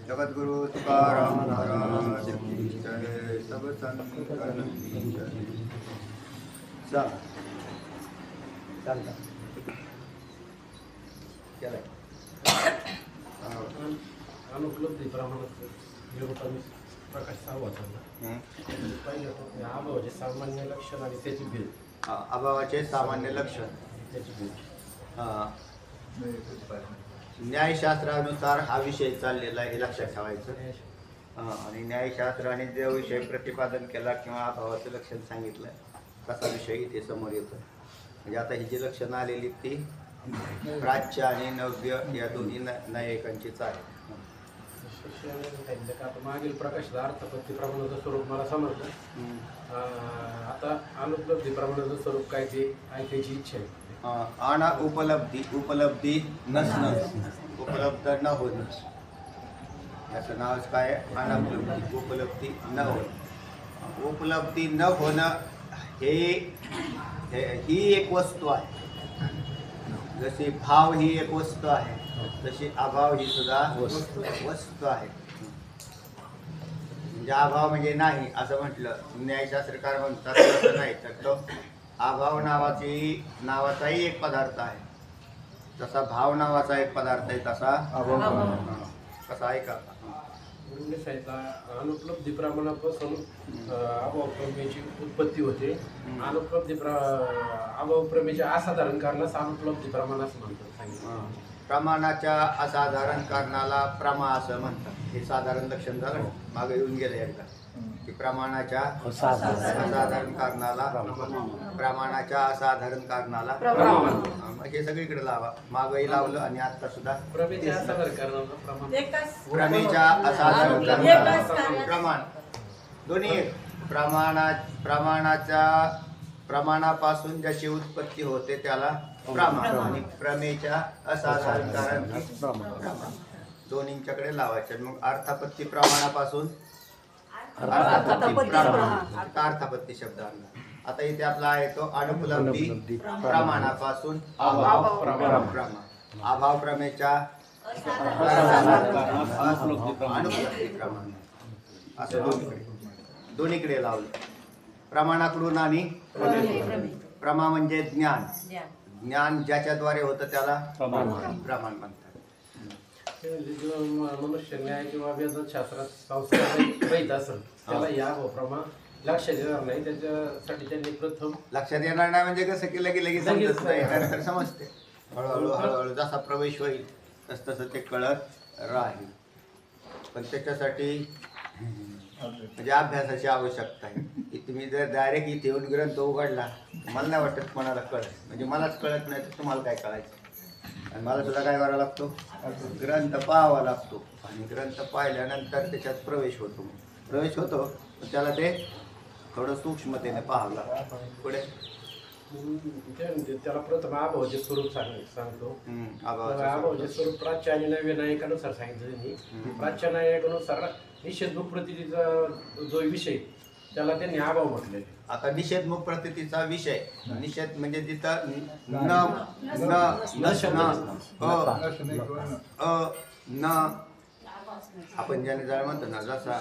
जगद्गुरु तुकाराम महाराज की जय। सब संतन की जय। अनुपलब्धी प्रमाणात प्रकाश सावधान पहिले अभावाचे सामान्य लक्षण आणि त्याची भेद. अभावाचे सामान्य लक्षण त्याची भेद. न्यायशास्त्रानुसार हा विषय चाललेला आहे हे लक्षात ठेवायचं. आणि न्यायशास्त्राने जो विषय प्रतिपादन केला किंवा अभावाचं लक्षण सांगितलं तसा विषय इथे समोर येतो. म्हणजे आता ही जी लक्षणं आलेली ती प्राच्य आणि नव्य या दोन्ही न्यायिकांचीच आहे. आता मागील प्रकाशाचा अर्थपत्ती प्रमाणाचं स्वरूप मला समजलं. आता अनुपलब्धी प्रमाणाचं स्वरूप काय ते ऐकायची इच्छा आहे. आणा उपलब्धी, उपलब्धी नसणं, उपलब्ध न होणं, याचं नावच काय आहे? अनुपलब्धी, उपलब्धी न होणं. उपलब्धी न होणं ही एक वस्तू आहे. जशी भाव ही एक वस्तू आहे तशी अभाव ही सुद्धा वस्तू आहे. म्हणजे अभाव म्हणजे नाही असं म्हटलं न्यायशास्त्रकार म्हणतात तसं नाही, तर तो अभाव नावाचाही एक पदार्थ आहे. जसा भाव नावाचा एक पदार्थ आहे तसा कसा आहे का अनुपलब्धी प्रमाणापासून अभाव प्रमेयाची उत्पत्ती होते. अनुपलब्धी अभाव प्रमेयाच्या असाधारण कारणास अनुपलब्धी प्रमाण असं म्हणतात. प्रमाणाच्या असाधारण कारणाला प्रमा असं म्हणतात. हे साधारण लक्षण झालं, मागे येऊन गेलं एकदा की प्रमाणाच्या असाधारण कारणाला प्रमाणाच्या असाधारण कारणाला हे सगळीकडे लावा. मागही लावलं आणि आता सुद्धा प्रमेयच्या असाधारण प्रमाण दोन्ही प्रमाणापासून ज्याची उत्पत्ती होते त्याला प्रमाण आणि प्रमेयच्या असाधारण कारण दोन्हींच्याकडे लावायचे. मग अर्थापत्ती प्रमाणापासून अर्थापत्ती शब्द आणला. आता इथे आपला आहे तो अनुपलब्धी प्रमाणापासून अभाव प्रमेयच्या अनुपलब्धी प्रमाण असं दोन्हीकडे लावलं. प्रमाणाकडून आणि प्रमा म्हणजे ज्ञान, ज्ञान ज्याच्याद्वारे होतं त्याला प्रमाण म्हणतात. मनुष्य न्याय किंवा वेदशास्त्रात संस्कार माहीत असेल त्याला या प्रमाण लक्षात येणार नाही. त्याच्यासाठी त्यांनी प्रथम लक्षात येणार नाही म्हणजे कसं केलं की लगेच समजत नाही, नंतर समजते. हळूहळू हळूहळू जसा प्रवेश होईल तसं ते कळत राहील. पण त्याच्यासाठी म्हणजे अभ्यासाची आवश्यकता आहे. की तुम्ही जर डायरेक्ट इथे येऊन ग्रंथ उघडला मला नाही वाटत कोणाला कळत. म्हणजे मलाच कळत नाही तर तुम्हाला काय कळायचं. आणि मला सुद्धा काय करावा लागतो, ग्रंथ पाहावा लागतो. आणि ग्रंथ पाहिल्यानंतर त्याच्यात प्रवेश होतो. प्रवेश होतो त्याला ते थोडं सूक्ष्मतेने पाहावं लागतं. पुढे त्याला प्रथम अभावाचे स्वरूप सांगतो. अभावाचे स्वरूप प्राच्य आणि नव्य नायकानुसार सांगितलं त्यांनी. प्राच्य नायकानुसार निषेधमुख प्रतीचा जो विषय त्याला त्यांनी अभाव म्हटले. आता निषेधमुख प्रतीचा विषय, निषेध म्हणजे जिथं न आपण ज्याने जरा म्हणतो ना, जसा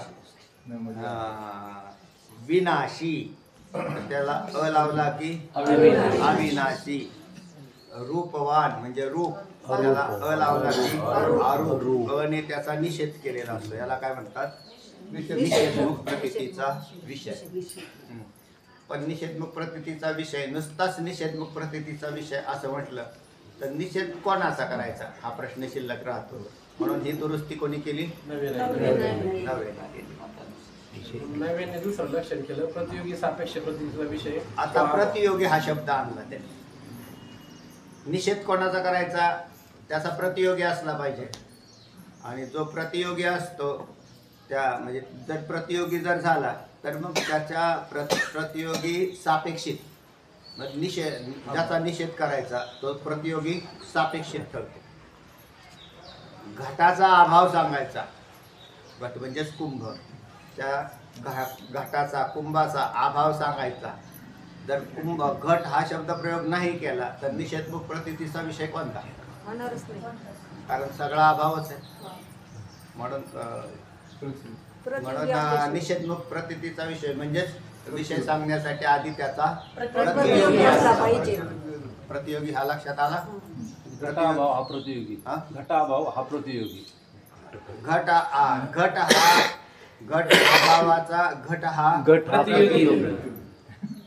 विनाशी त्याला अ लावला की अविनाशी. रूपवान म्हणजे रूप त्याला अ लावला की अरूप. अने त्याचा निषेध केलेला असतो. याला काय म्हणतात, निषेधमुख प्रतीचा विषय. पण निषेधमुख प्रतीचा विषय नुसताच निषेधमुख प्रतीचा विषय असं म्हटलं तर निषेध कोणाचा करायचा हा प्रश्न शिल्लक राहतो. म्हणून ही दुरुस्ती कोणी केली, नव्याने केली. नव्याने दुसरं लक्षण केलं प्रतियोगी सापेक्ष प्रतीचा विषय. आता प्रतियोगी हा शब्द आणला त्याने. निषेध कोणाचा करायचा, त्याचा प्रतियोगी असला पाहिजे. आणि जो प्रतियोगी असतो त्या म्हणजे जर प्रतियोगी जर झाला तर मग त्याच्या प्रतियोगी सापेक्षित मग ज्याचा निषेध करायचा तो प्रतियोगी सापेक्षित ठरतो. घटाचा अभाव सांगायचा, घट म्हणजेच कुंभ, त्या घटाचा कुंभाचा अभाव सांगायचा. जर कुंभ घट हा शब्द प्रयोग नाही केला तर निषेधमुख प्रतीचा विषय कोणता, कारण सगळा अभावच आहे म्हणून निषेधमुख प्रतीचा विषय म्हणजेच विषय सांगण्यासाठी आधी त्याचा प्रतियोगी असला पाहिजे. प्रतियोगी हा लक्षात आला. घटाभाव हा प्रतियोगी. घटाभाव हा प्रतियोगी. घट अभावाचा घट हा प्रतियोगी.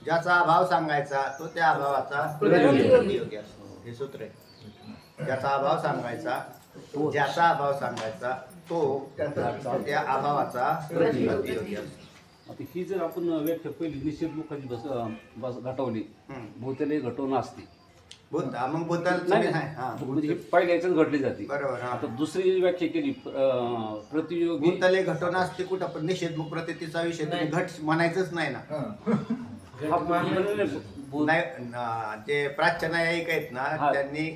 ज्याचा अभाव सांगायचा तो त्या अभावाचा प्रतियोगी असतो. हे सूत्र आहे. ज्याचा अभाव सांगायचा ज्याचा अभाव सांगायचा तो त्या अभावाचा प्रतियोगी असतो. आता ही जर आपण व्याख्या पहिली निषेध मुखाची घटवली भूतले घटवून असते मग भूतल म्हणजे पहिल्या याच्यात घडली जाते. बरोबर. आता दुसरी व्याख्या केली प्रतियोगी भूतले घटना असते कुठं पण निषेधमुख प्रतितीचा विषय तुम्ही घट म्हणायचंच नाही ना. नाही ते प्राच्यनायिक आहेत ना त्यांनी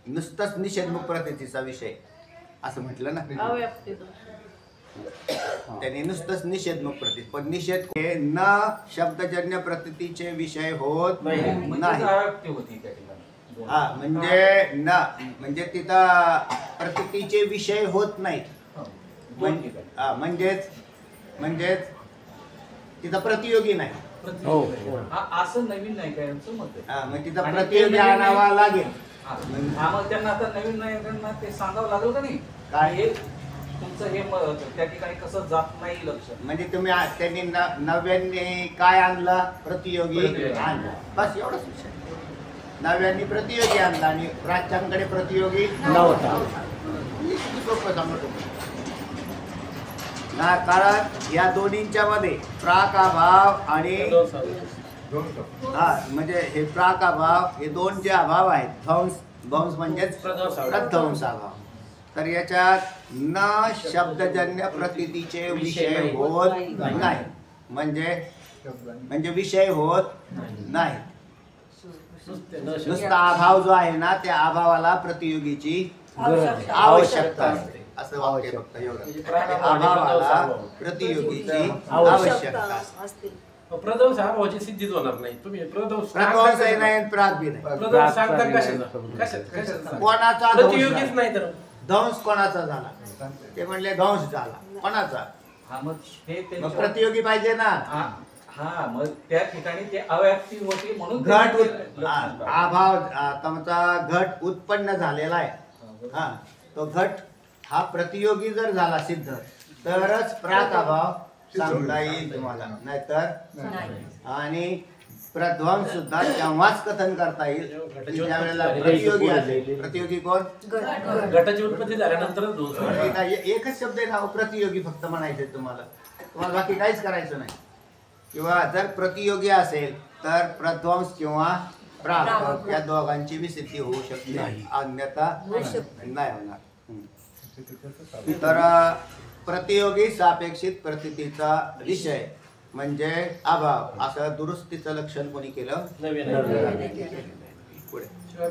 नुसतंच निषेधमुख प्रतितीचा विषय असं म्हटलं ना. त्यांनी नुसतंच निषेधमुख प्रती पण निषेध हे न शब्दजन्य प्रतीचे विषय होत नाही. हा म्हणजे न म्हणजे तिथं प्रतीचे विषय होत नाही. म्हणजेच तिथं प्रतियोगी नाही. असं नवीन नाही काय मत मग तिथं प्रतियोगी आणावा लागेल. मग त्यांना आता नवीन नायकांना ते सांगावं लागेल का नाही काय हे तुमचं हे मत त्या ठिकाणी कसं जात नाही लक्ष. म्हणजे तुम्ही त्यांनी नव्याने काय आणला प्रतियोगी आणला बस एवढंच विषय. नव्याने प्रतियोगी आणला आणि प्राच्यांकडे प्रतियोगी नव्हता. सोपं सांगत होतो ना. कारण या दोन्हींच्या मध्ये प्राक अभाव आणि म्हणजे हे प्राक अभाव हे दोन जे अभाव आहेत ध्वंस म्हणजेच प्रध्वंस अभाव. तर याच्यात न शब्दजन्य प्रतीचे विषय होत नाही. म्हणजे विषय होत नाही. नुसता अभाव जो आहे ना त्या अभावाला प्रतियोगीची आवश्यकता असते. असं वाक्य फक्त एवढं. अभावाला प्रतियोगीची आवश्यकता असते. प्रध्वंस हा भावाची सिद्धीच होणार नाही. तुम्ही प्रध्वंस नाही प्राग बी नाही. प्रध्वंस सांगता कशाचा कोणाचा प्रतियोगीच नाही. तर ध्वंस कोणाचा झाला ते म्हणले ध्वंस झाला कोणाचा. मग प्रतियोगी पाहिजे ना. हा मग त्या ठिकाणी ते अव्याप्ती होती म्हणून घट अभाव तुमचा घट उत्पन्न झालेला आहे. हा तो घट हा प्रतियोगी जर झाला सिद्ध तरच प्राक अभाव सांगता येईल तुम्हाला. नाहीतर आणि प्रध्वंस सुद्धा तेव्हाच कथन करता येईल ज्या वेळेला प्रतियोगी असेल. प्रतियोगी कोण घटाची उत्पत्ती झाल्यानंतर एकच शब्द आहे ना प्रतियोगी फक्त म्हणायचे तुम्हाला बाकी काहीच करायचं नाही. किंवा जर प्रतियोगी असेल तर प्रध्वंस किंवा प्राक या दोघांची विसिद्धी होऊ शकते अन्यथा नाही होणार. तर प्रतियोगी सापेक्षित प्रतीचा विषय म्हणजे अभाव असं दुरुस्तीचं लक्षण कोणी केलं. पुढे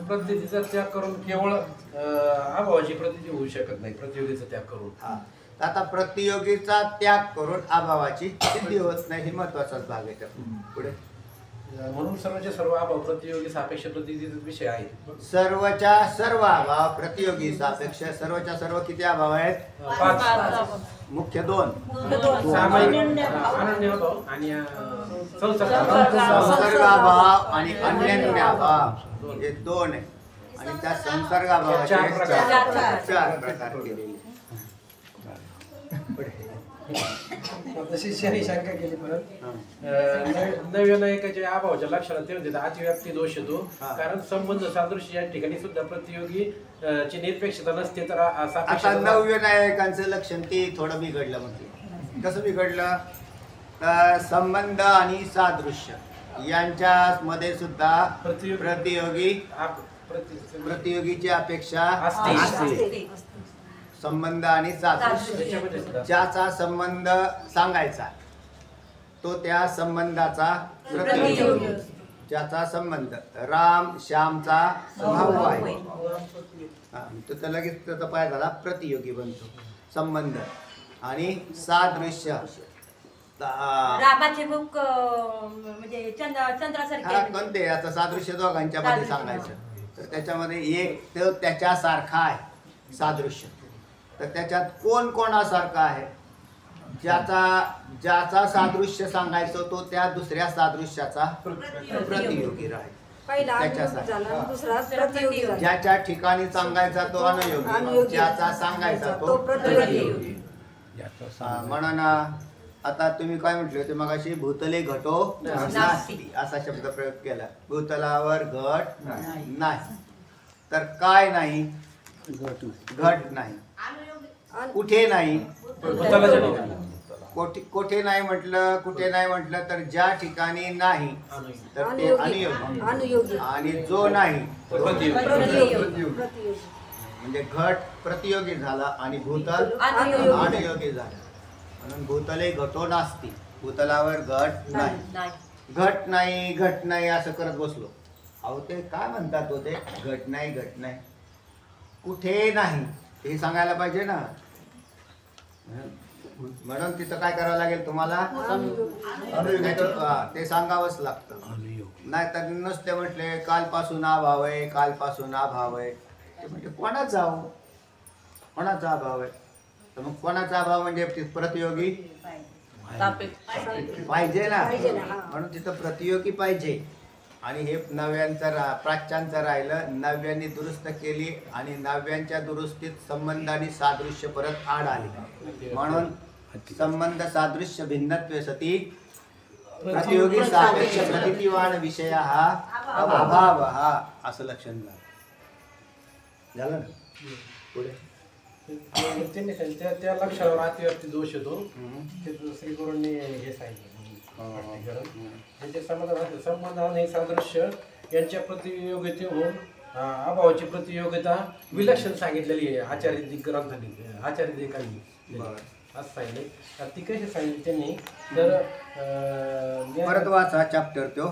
प्रतीचा त्याग करून केवळ अभावाची प्रतीती होऊ शकत नाही. प्रतियोगीचा त्याग करून आता प्रतियोगीचा त्याग करून अभावाची सिद्धी होत नाही. हे महत्वाचाच भाग आहे. पुढे म्हणून सर्वच्या सर्व अभाव प्रतियोगी सापेक्ष प्रतीचा विषय आहे. सर्वच्या सर्व अभाव प्रतियोगी सापेक्ष सर्वच्या सर्व किती अभाव आहेत. 5 मुख्य 2 अनन्यभाव आणि संसर्गाभाव आणि अनन्यभाव हे 2 आहे. आणि त्या संसर्गाभावाचे 4 प्रकार केलेले. शिष्याने शंका केली परत नव्या नायकाच्या अभावाच्या लक्षणात ते म्हणते अतिव्याप्ती दोष येतो. कारण संबंध सादृश्य या ठिकाणी सुद्धा प्रतियोगी ची निरपेक्षता नसते. तर आता नव्य नायकांचं लक्षण ते थोडं बिघडलं. म्हणजे कसं बिघडलं तर संबंध आणि सादृश्य यांच्या मध्ये सुद्धा प्रतियोगीची अपेक्षा असते. संबंध आणि सादृश्य ज्याचा संबंध सांगायचा तो त्या संबंधाचा प्रतियोगी. ज्याचा संबंध राम श्यामचा भाऊ आहे तर लगेच त्याचा पाय झाला प्रतियोगी बनतो. संबंध आणि सादृश्य रामाचे मुख म्हणजे चंद्रासारखे कोणते याचं सादृश्य दोघांच्या मध्ये सांगायचं तर त्याच्यामध्ये एक तो त्याच्यासारखा आहे सादृश्य. तर त्याच्यात कोण कोणासारखा आहे, ज्याचा सादृश्य सांगायचो तो त्या दुसऱ्या सादृश्याचा प्रतियोगी राहील. पहिला त्याच्यासाठी. अनुयोग झाला, दुसरा प्रतियोगी झाला. ज्याच्या ठिकाणी सांगायचा तो अनुयोगी, ज्याचा सांगायचा तो प्रतियोगी. म्हणून आता तुम्ही काय म्हटले होते मगाशी, भूतले घटो नास्ति असा शब्द प्रयोग केला. भूतलावर घट नाही. तर काय नाही, घट नाही. कुठे नाही, कुठे नाही म्हटलं, कुठे नाही म्हटलं तर ज्या ठिकाणी नाही तर ते अनुयोगी, आणि जो नाही तो प्रतियोगी. म्हणजे घट प्रतियोगी झाला आणि भूतल अनुयोगी झाला. म्हणून भूतले घटो नास्ति, भूतलावर घट नाही. घट नाही, घट नाही असं करत बसलो. अहो ते काय म्हणतात हो, ते घट नाही, घट नाही, कुठे नाही हे सांगायला पाहिजे ना. म्हणून तिथं काय करावं लागेल तुम्हाला, ते सांगावंच लागतं. नाही तर नसते म्हटले कालपासून अभाव आहे, कालपासून अभाव आहे, ते म्हणजे कोणाचा अभाव, कोणाचा अभाव आहे. तर मग कोणाचा अभाव म्हणजे प्रतियोगी पाहिजे ना. म्हणून तिथं प्रतियोगी पाहिजे. आणि हे नव्यांचं प्राच्यांचं राहिलं, नव्यांनी दुरुस्त केली आणि नव्यांच्या दुरुस्तीत संबंध आणि सादृश्य परत आड आली. म्हणून संबंध सादृश्य भिन्नत्वे सती प्रतियोगी सापेक्ष प्रतिवान विषय हा अभाव हा असं लक्षण झालं ना. पुढे त्या लक्षावर अतिव्याप्ती दोष येतो. श्रीगुरूंनी हे सांगितलं त्यांचे संबंध आणि सादृश्य यांच्या प्रतियोगितेहून अभावाची प्रतियोगिता विलक्षण सांगितलेली आहे आचार्य ग्रंथांनी, आचार्य देकांनी असं सांगितले. तर ती कशी सांगितली त्यांनी, तर परत वाचा चॅप्टर तो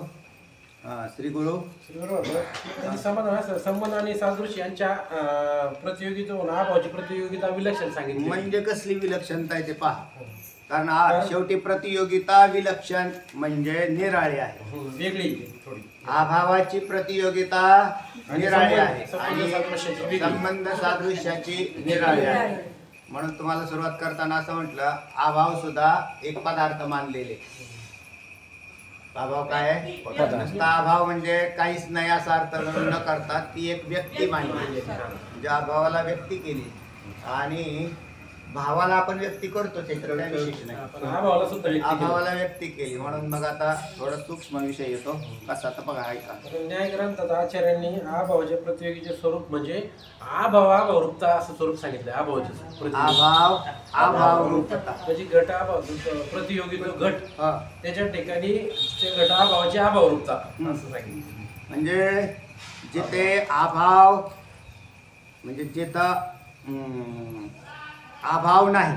श्रीगुरु त्यांनी संबंध आणि सादृश्य यांच्या प्रतियोगितेहून अभावाची प्रतियोगिता विलक्षण सांगितली. म्हणजे कसली विलक्षणता आहे ते पहा. कारण शेवटी प्रतियोगिता विलक्षण म्हणजे निराळी आहे, वेगळी थोडी. अभावाची प्रतियोगिता निराळी आहे आणि संबंध सादृश्याची निराळी आहे. म्हणून तुम्हाला सुरुवात करताना असं म्हटलं, अभाव सुद्धा एक पदार्थ मानलेले. अभाव काय आहे, नुसता अभाव म्हणजे काहीच नाही असा अर्थ न करता ती एक व्यक्ती मानली. म्हणजे अभावाला व्यक्ती केली आणि भावाला आपण व्यक्ती करतो, विशेष नाही, अभावाला व्यक्ती केली. म्हणून मग आता थोडा सूक्ष्म विषय येतो कसा, तर बघा ऐका. न्याय ग्रंथात आचार्यांनी अभावाच्या प्रतियोगीचे स्वरूप म्हणजे अभाव रूपता असं स्वरूप सांगितलं. अभावाचे अभाव अभाव रूपता म्हणजे घट अभाव प्रतियोगी जो घट त्याच्या ठिकाणी ते घट अभावाची अभाव रूपता असं सांगितलं. म्हणजे जिथे अभाव म्हणजे जिथं अभाव नाही,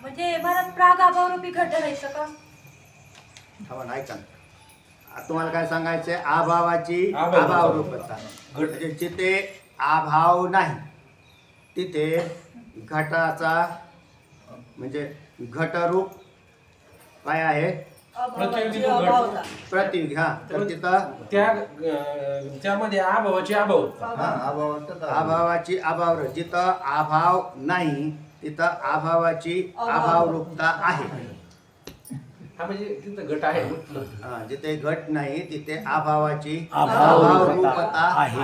म्हणजे भारत प्राग अभाव रूपी घट राहायचं का? ऐका तुम्हाला काय सांगायचंय, अभावाची अभाव रूपता. म्हणजे जिथे अभाव नाही तिथे घटाचा म्हणजे घटरूप काय आहे, प्रतियोगी. हा तर तिथं त्यामध्ये अभावाची अभाव, अभावाची अभाव, जिथं अभाव नाही तिथं अभावाची अभाव रूपता आहे. हा म्हणजे तिथं घट आहे. जिथे घट नाही तिथे अभावाची अभाव रूपता आहे.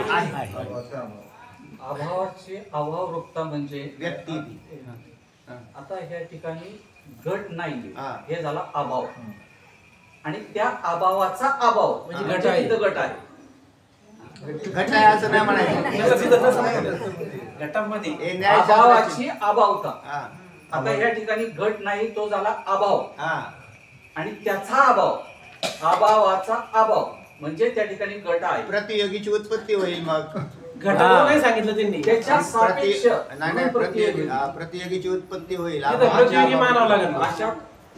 अभावाची अभाव रूपता म्हणजे व्यक्ती. आता ह्या ठिकाणी घट नाही, हे झाला अभाव, आणि त्या अभावाचा अभाव म्हणजे घट आहे, घट आहे. घट आहे असं नाही म्हणायचं. घटामध्ये अभावाची अभावता. आता या ठिकाणी घट नाही, तो झाला अभाव, आणि त्याचा अभाव, अभावाचा अभाव म्हणजे त्या ठिकाणी घट आहे. प्रतियोगीची उत्पत्ती होईल. मग घटाला नाही सांगितलं त्यांनी, त्याच्या सापेक्ष नाही प्रतियोगीची उत्पत्ती होईल. प्रतियोगी मानावं लागेल. अशा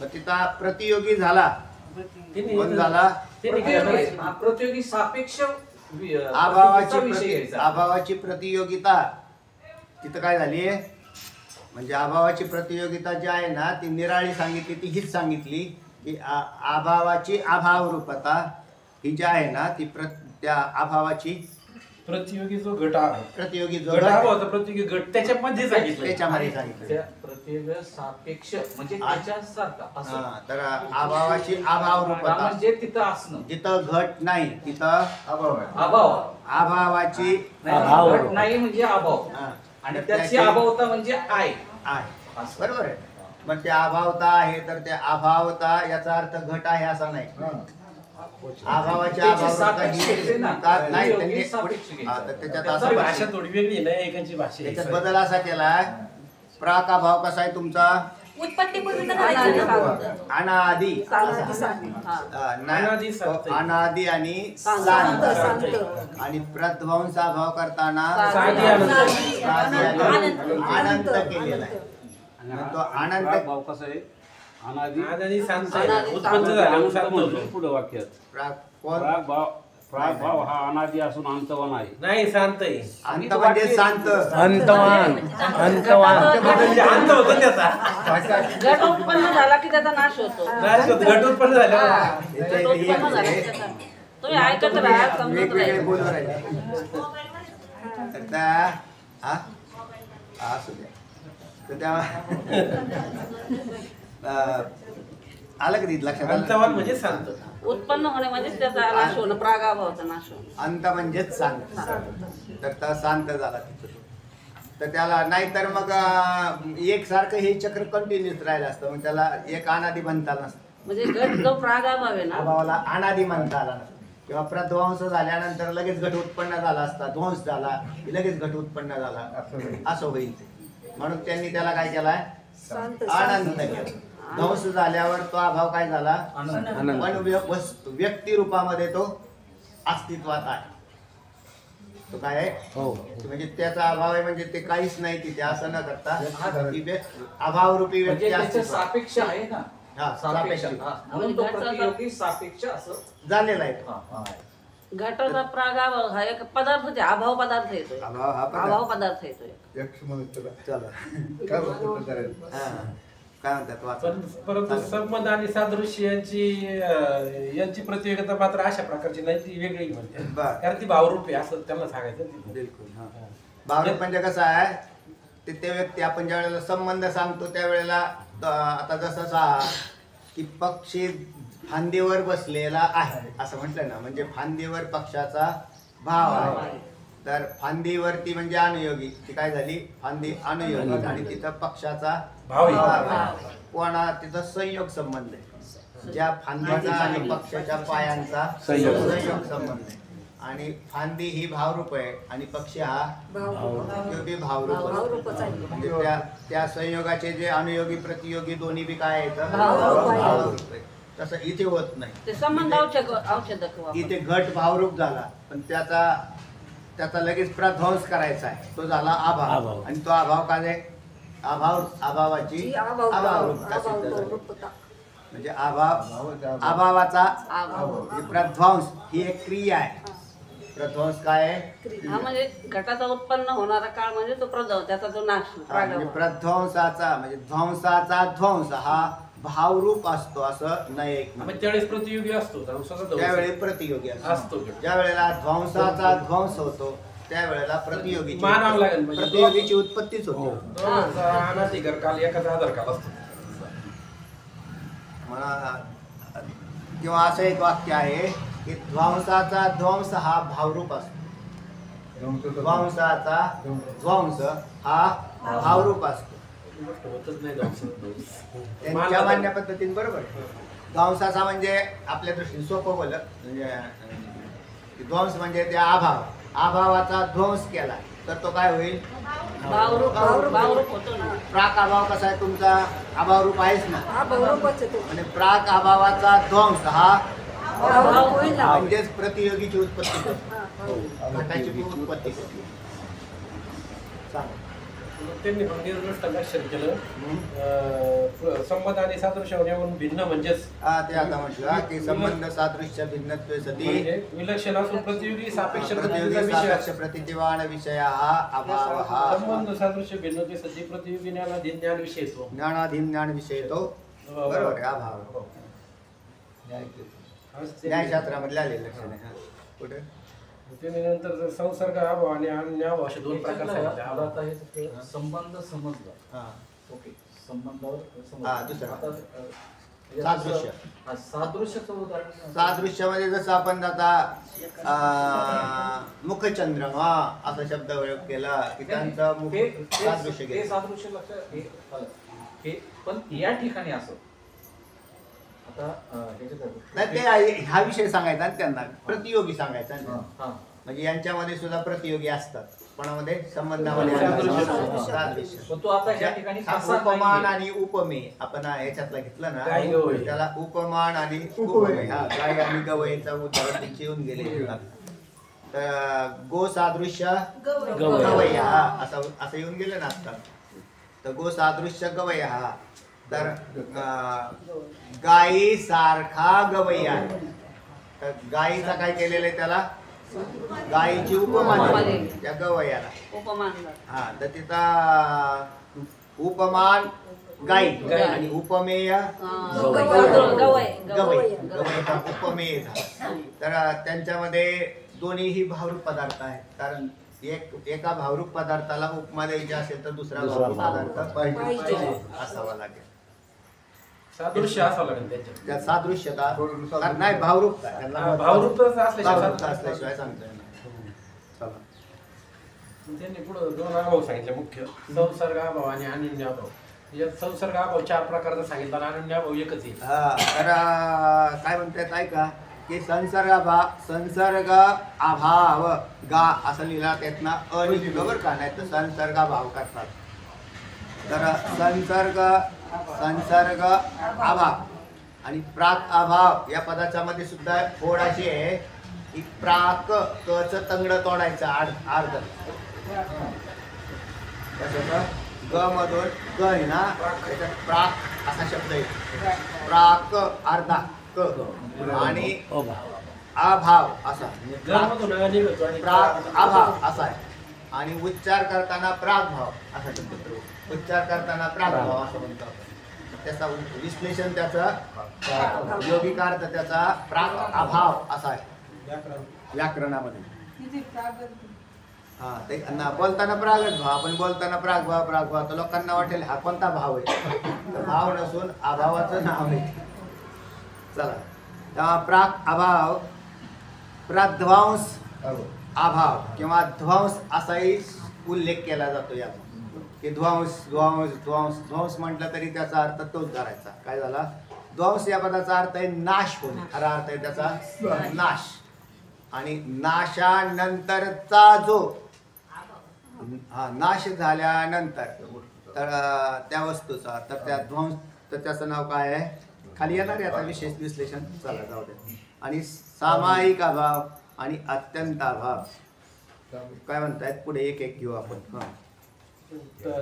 तिथं प्रतियोगी झाला, कोण झाला, प्रतियोगी सापेक्ष अभावाची प्रतियोगिता तिथं काय झाली, म्हणजे अभावाची प्रतियोगिता जी आहे ना ती निराळी सांगितली. ती हीच सांगितली की अभावाची अभाव रूपता ही जी आहे ना ती त्या अभावाची प्रतियोगी जो गट प्रतियोगी जो गट गट अभावाचा प्रतियोगी गट त्याच्यामध्ये सांगितलं त्याच्यामध्ये सांगितलं. त्या प्रतियोगी सापेक्ष म्हणजे त्याच्यासारखा असं हा, तर अभावाची अभाव हा, रूपता, म्हणजे तिथं असणं जिथं घट नाही तिथं अभाव अभावाची नाही, घट नाही म्हणजे अभाव हा, आणि तर त्याची त्याची अभावता म्हणजे आहे आहे. असं. बरोबर आहे. मग ते अभावता आहे तर ते अभावता याचा अर्थ घट आहे असा नाही. अभावाची त्याची अभावता सापेक्ष आहे ना. ही नाही योगी त्यांनी सापेक्ष पुढे- घ्यायचं. हा, तर त्याच्यात त्याचा असं भाषा थोडी वेगळी नाही एकाची भाषा आहे. त्याच्यात बदल असा केलाय. प्राक अभाव कसा आहे तुमचा? उत्पत्तीपूर्वी तर अनादी करायचं ना. सांगतो. अनादी अनादी सांगतो. हा. अनादी सांगता येईल. अनादी आणि सांगतो, सांगतो. सांगतो. आणि प्रध्वंस अभाव करताना साधी अनंत. साधी आणि अनंत. अनंत केलेला आहे. आणि तो अनंत- हा भाव कसा आहे? अनादी अनादी सांगता अनादी येईल. उत्पन्न झालं अनंत सांगतो. म्हणतो पुढे वाक्यात. कोण? प्राग भाव हा अनादी असून अंतवान आहे. नाही शांत आहे अंत म्हणजे शांत. अंतवान म्हणजे अंत होतो त्याचा गट उत्पन्न झाला की त्याचा नाश होतो. नाही, गट उत्पन्न झालं गट उत्पन्न झाला की त्याचा तुम्ही ऐकत राहा, समजत वेगवेगळे राहा. बोलू राहिले. तर त्या- हा? हा, असू द्या. तर त्या आलं कधी लक्षात आलं? अंतवान म्हणजे शांत. उत्पन्न होणे म्हणजे त्याचा नाश होणं, प्रागाभावाचा नाश होणं. अंत म्हणजेच शांत. तर त्या शांत झाला तिथं. तर त्याला नाहीतर मग एकसारखं हे चक्र कंटिन्यूच राहिलं असतं. मग त्याला एक अनादी म्हणता आलं नसतं. म्हणजे गट जो प्रागाभाव आहे ना, अभावाला अनादी म्हणता आला नसतं. किंवा प्रध्वंस झाल्यानंतर लगेच घट उत्पन्न झाला असता. ध्वंस झाला की लगेच घट उत्पन्न झाला असं होईल ते. म्हणून त्यांनी त्याला काय केलाय? अनंत केलं. ध्वंस झाल्यावर तो अभाव काय झाला? पण व्यक्ती रूपामध्ये तो अस्तित्वात आहे. तो काय आहे? म्हणजे त्याचा अभाव आहे म्हणजे ते काहीच नाही तिथे असं न करता अभाव रूपी म्हणजे व्यक्ती त्याच्या अस्तित्वात सापेक्ष आहे ना. हा, सापेक्ष सापेक्ष. हा. म्हणून तो प्रतियोगी सापेक्ष असं झालेला आहे तो. हा, हा. घटाचा प्रागाभाव हा एक पदार्थ आहे, अभाव पदार्थ येतोय. अभाव हा पदार्थ. अभाव पदार्थ येतोय. चला. हा. काय म्हणतात वाचा. परंतु संबंध आणि सादृश्य यांची प्रतियोगिता मात्र अशा प्रकारची नाही, ती वेगळी म्हणते. बरं. कारण ती भावरूप आहे असं त्यांना सांगायचं तिथे. बिलकुल. हा. भावनिक म्हणजे कसं आहे? ते व्यक्ती आपण ज्या वेळेला संबंध सांगतो त्यावेळेला आता जसं की पक्षी फांदीवर बसलेला आहे असं म्हटलं ना, म्हणजे फांदीवर पक्षाचा भाव आहे. तर फांदीवरती म्हणजे अनुयोगी, ती काय झाली? फांदी अनुयोगी आणि तिथं पक्षाचा भाव आहे. भाव. कोणा तिथं संयोग संबंध आहे. ज्या फांदीचा आणि पक्षाच्या पायांचा संयोग संबंध आहे. आणि फांदी ही भावरूप आहे आणि पक्षी हा प्रतियोगी भावरूप आहे. म्हणजे त्या संयोगाचे जे अनुयोगी प्रतियोगी दोन्ही बी काय आहेत? भावरूप आहे. तसं इथे होत नाही. ते संबंध औषधक वापर. इथे घट भावरूप झाला पण त्याचा लगेच प्रध्वंस करायचा आहे. तो झाला अभाव. आणि तो अभाव काय आहे? अभावाची अभावरूपता सिद्ध झाली. म्हणजे अभावाचा म्हणजे प्रध्वंस ही एक क्रिया आहे. प्रध्वंस काय आहे? हा म्हणजे घटाचा उत्पन्न होणारा काळ म्हणजे तो प्रभाव, त्याचा जो नाश म्हणजे प्रागाभाव. प्रध्वंसाचा म्हणजे ध्वंसाचा ध्वंस हा भावरूप असतो असं नाही. मग त्यावेळेस प्रतियोगी असतो ध्वंसाचा ध्वंस त्यावेळी प्रतियोगी असतो. ज्या वेळेला ध्वंसाचा ध्वंस होतो त्यावेळेला प्रतियोगी मानावं लागेल म्हणजे. प्रतियोगीची उत्पत्तीच होते. दोघांचा अनाधिकार काल एखादा आधार काल असतो. मला किंवा असं एक वाक्य आहे की ध्वंसाचा ध्वंस हा भावरूप असतो. ध्वंसाचा ध्वंस हा भावरूप असतो. होतच नाही ध्वंस. त्यांच्या मान्य पद्धतीने बरोबर. ध्वंसाचा म्हणजे आपल्या दृष्टीने सोपं बोलत म्हणजे ध्वंस म्हणजे ते अभावाचा ध्वंस केला तर तो काय होईल? भावरूप होतो ना. प्राक अभाव कसा आहे तुमचा? अभावरूप आहेच ना. हा भावरूपच आहे तो. म्हणजे प्राक अभावाचा ध्वंस हा भाव होईल ना. म्हणजेच प्रतियोगीची उत्पत्ती होते. घटाची बी उत्पत्ती होते. सांगा. त्यांनी निर्दिष्ट लक्षात केलं संबंध आणि सादृश्य होण्यावरून भिन्न म्हणजेच हा ते आता म्हटलं की संबंध सादृश्य भिन्नत्वे सती म्हणजे विलक्षण असून प्रतियोगी सापेक्ष प्रतियोगी प्रतियोगिता विषय सापेक्ष प्रतिदिवाण विषय हा अभाव हा संबंध सादृश्य भिन्नते सती प्रतियोगी ज्ञानाधीन ज्ञान विषय येतो. ज्ञानाधीन ज्ञान विषय तो बरोबर आहे. अभाव न्यायशास्त्रामध्ये आले लक्षण आहे. कुठे त्याने नंतर संसर्ग अभाव आणि अन्य अभाव असे दोन प्रकार सांगितले. आता हे संबंध समजला. ओके, संबंधावर दुसरा. आता सादृश्य. सादृश्याचं उदाहरण. सादृश्यामध्ये जसं आपण आता मुखचंद्रमा असा शब्द प्रयोग केला की त्यांचा मुख सादृश्य हे घेतलं. सादृश्य लक्षात हे पण या ठिकाणी असं आता नाही ते हा विषय सांगायचा आणि त्यांना प्रतियोगी सांगायचा आणि म्हणजे यांच्यामध्ये सुद्धा प्रतियोगी असतात. कोणामध्ये संबंधामध्ये सादृश्य. पण तो आता या ठिकाणी उपमान आणि उपमे आपण ह्याच्यातला घेतलं ना गाय गवई. त्याला उपमान आणि उपमे हा गाय आणि गवईचा उदाहरण त्यांचे येऊन गेले. तर गो सादृश्य गवई हा असं येऊन गेलं ना आता. तर गो सादृश्य गवई हा तर गायी सारखा गवई आहे. तर गायीचा काय केलेलं आहे त्याला गायीची उपमान त्या गवयाला उपमान. हा तर तिचा उपमान गाई आणि उपमेय गवय गवई गवईचा उपमेय झाला. तर त्यांच्यामध्ये दोन्हीही भावरूप पदार्थ आहेत. कारण एका भावरूप पदार्थाला उपमा द्यायची असेल तर दुसरा भावरूप पदार्थ पाहिजे असावा लागेल. सादृश्य असावं लागेल त्याच्यात. त्या सादृश्यता नाही भावरूप भावरूपच असल्याशिवाय असल्याशिवाय सांगता येणार. चला. त्यांनी पुढे दोन अभाव सांगितले मुख्य, संसर्ग अभाव आणि अनन्य अभाव. यात संसर्ग अभाव 4 प्रकारचा सांगितला आणि अनन्य अभाव एकच आहे. तर काय म्हणतात ऐका की संसर्ग अभाव गा असं लिहिला त्यातनं अनिगवर का नाही तर संसर्गाभाव करतात. तर संसर्ग अभाव आणि प्राक अभाव या पदाच्या मध्ये सुद्धा फोड अशी आहे की प्राक कच तंगड तोडायचं अर्ध ग मधून ग आहे ना त्याच्यात प्राक असा शब्द आहे. प्राक अर्धा क आणि अभाव असा प्राक अभाव असा आहे. आणि उच्चार करताना प्राग भाव असा शब्द उच्चार करताना प्राग भाव असं म्हणतो. त्याचा विश्लेषण त्याचा योगिक अर्थ त्याचा प्राग अभाव असा आहे व्याकरणामध्ये. हा ते बोलताना प्रागच भाव आपण बोलताना प्राग भाव तर लोकांना वाटेल हा कोणता भाव आहे. भाव नसून अभावाचं नाव आहे. चला तेव्हा प्राग अभाव प्राध्वांस अभाव किंवा ध्वंस असाही उल्लेख केला जातो यात की ध्वंस म्हटलं तरी त्याचा अर्थ तोच धरायचा. काय झाला ध्वंस या पदाचा अर्थ आहे नाश होणे. खरा अर्थ आहे त्याचा नाश. आणि नाशानंतरचा जो नाश झाल्यानंतर तर त्या वस्तूचा तर त्या ध्वंस तर त्याचं नाव काय आहे खाली येणार आहे आता विशेष विश्लेषण. चला जाऊ दे. आणि सामायिक अभाव आणि अत्यंत अभाव काय म्हणतायत पुढे एक एक घेऊ आपण.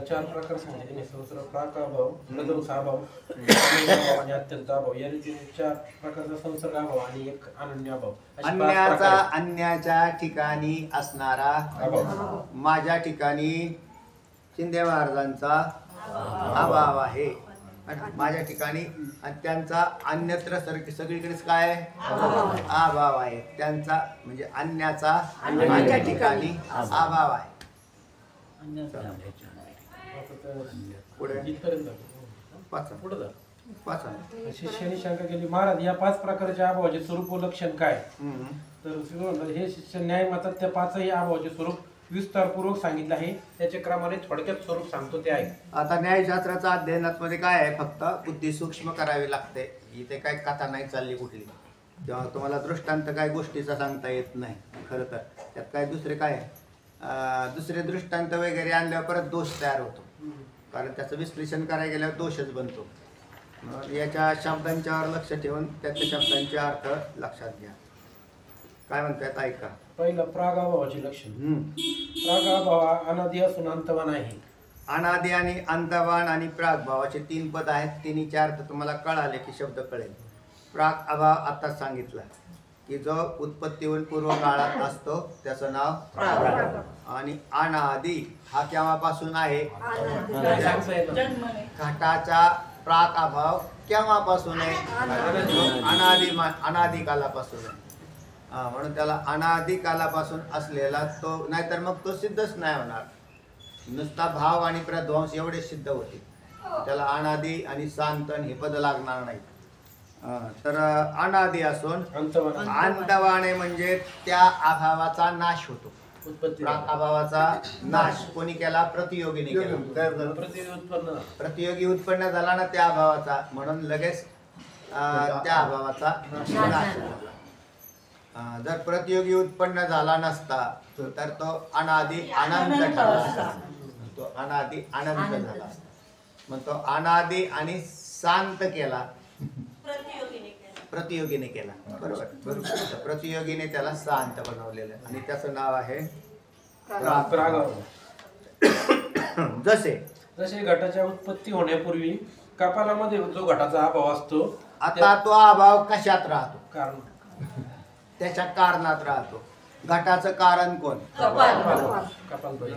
4 प्रकार सांगितले. संसर्ग प्राक अभाव प्रध्वंस अभाव आणि अत्यंत अभाव. या रीतीने 4 प्रकारचा संसर्ग अभाव आणि एक अनन्य अभाव. अन्याच्या ठिकाणी असणारा माझ्या ठिकाणी शिंदे महाराजांचा अभाव आहे. माझ्या ठिकाणी आणि त्यांचा अन्यत्र सगळीकडेच काय अभाव आहे. त्यांचा म्हणजे अन्याचा माझ्या ठिकाणी अभाव आहे. शिष्याने शंका केली महाराज या 5 प्रकारच्या अभावाचे स्वरूप व लक्षण काय. तर हे शिष्य न्याय मतात त्या 5ही अभावाचे स्वरूप विस्तारपूर्वक सांगितलं आहे. त्याच्या क्रमाने थोडक्यात स्वरूप सांगतो ते आहे. आता न्यायशास्त्राचा अध्ययनात मध्ये काय आहे फक्त बुद्धी सूक्ष्म करावी लागते. इथे काय कथा नाही चालली कुठली. तेव्हा तुम्हाला दृष्टांत काय गोष्टीचा सांगता येत नाही. खरं तर त्यात काय दुसरे दृष्टांत वगैरे आणल्यावर परत दोष तयार होतो. कारण त्याचं विश्लेषण करायला गेल्यावर दोषच बनतो. याच्या शब्दांच्यावर लक्ष ठेवून त्याच्या शब्दांचे अर्थ लक्षात घ्या. काय म्हणतात ऐका. पहिलं प्रागभावाचे लक्षण. प्रागभाव अनादि असून अंतवान आहे. अनादि आणि अंतवान आणि प्रागभावाचे 3 पद आहेत. तिन्हीचे अर्थ तुम्हाला कळाले की शब्द कळेल. प्राग अभाव आताच सांगितला की जो उत्पत्तीहून पूर्व काळात असतो त्याचं नाव प्राग. आणि अनादि हा केव्हापासून आहे घटाचा प्राग अभाव केव्हापासून आहे अनादि कालापासून आहे. म्हणून त्याला अनादी कालापासून असलेला तो, नाहीतर मग तो सिद्धच नाही होणार. नुसता भाव आणि प्रध्वंस एवढे सिद्ध होते, त्याला अनादी आणि सांतन हे पद लागणार नाही. तर अनादी असून अंतवाने म्हणजे त्या अभावाचा नाश होतो. अभावाचा नाश कोणी केला? प्रतियोगीने केला. प्रतियोगी उत्पन्न झाला ना त्या अभावाचा, म्हणून लगेच त्या अभावाचा नाश झाला. जर प्रतियोगी उत्पन्न झाला नसता तर तो अनादी अनंत ठरला असता. तो अनादी अनंत झाला असता. मग तो अनादी आणि शांत केला, प्रतियोगीने केला. बरोबर. प्रतियोगीने त्याला शांत बनवलेलं आणि त्याचं नाव आहे जसे घटाच्या उत्पत्ती होण्यापूर्वी कपालामध्ये जो घटाचा अभाव असतो, आता तो अभाव कशात राहतो? कारण त्याच्या कारणात राहतो. घटाचं कारण कोण?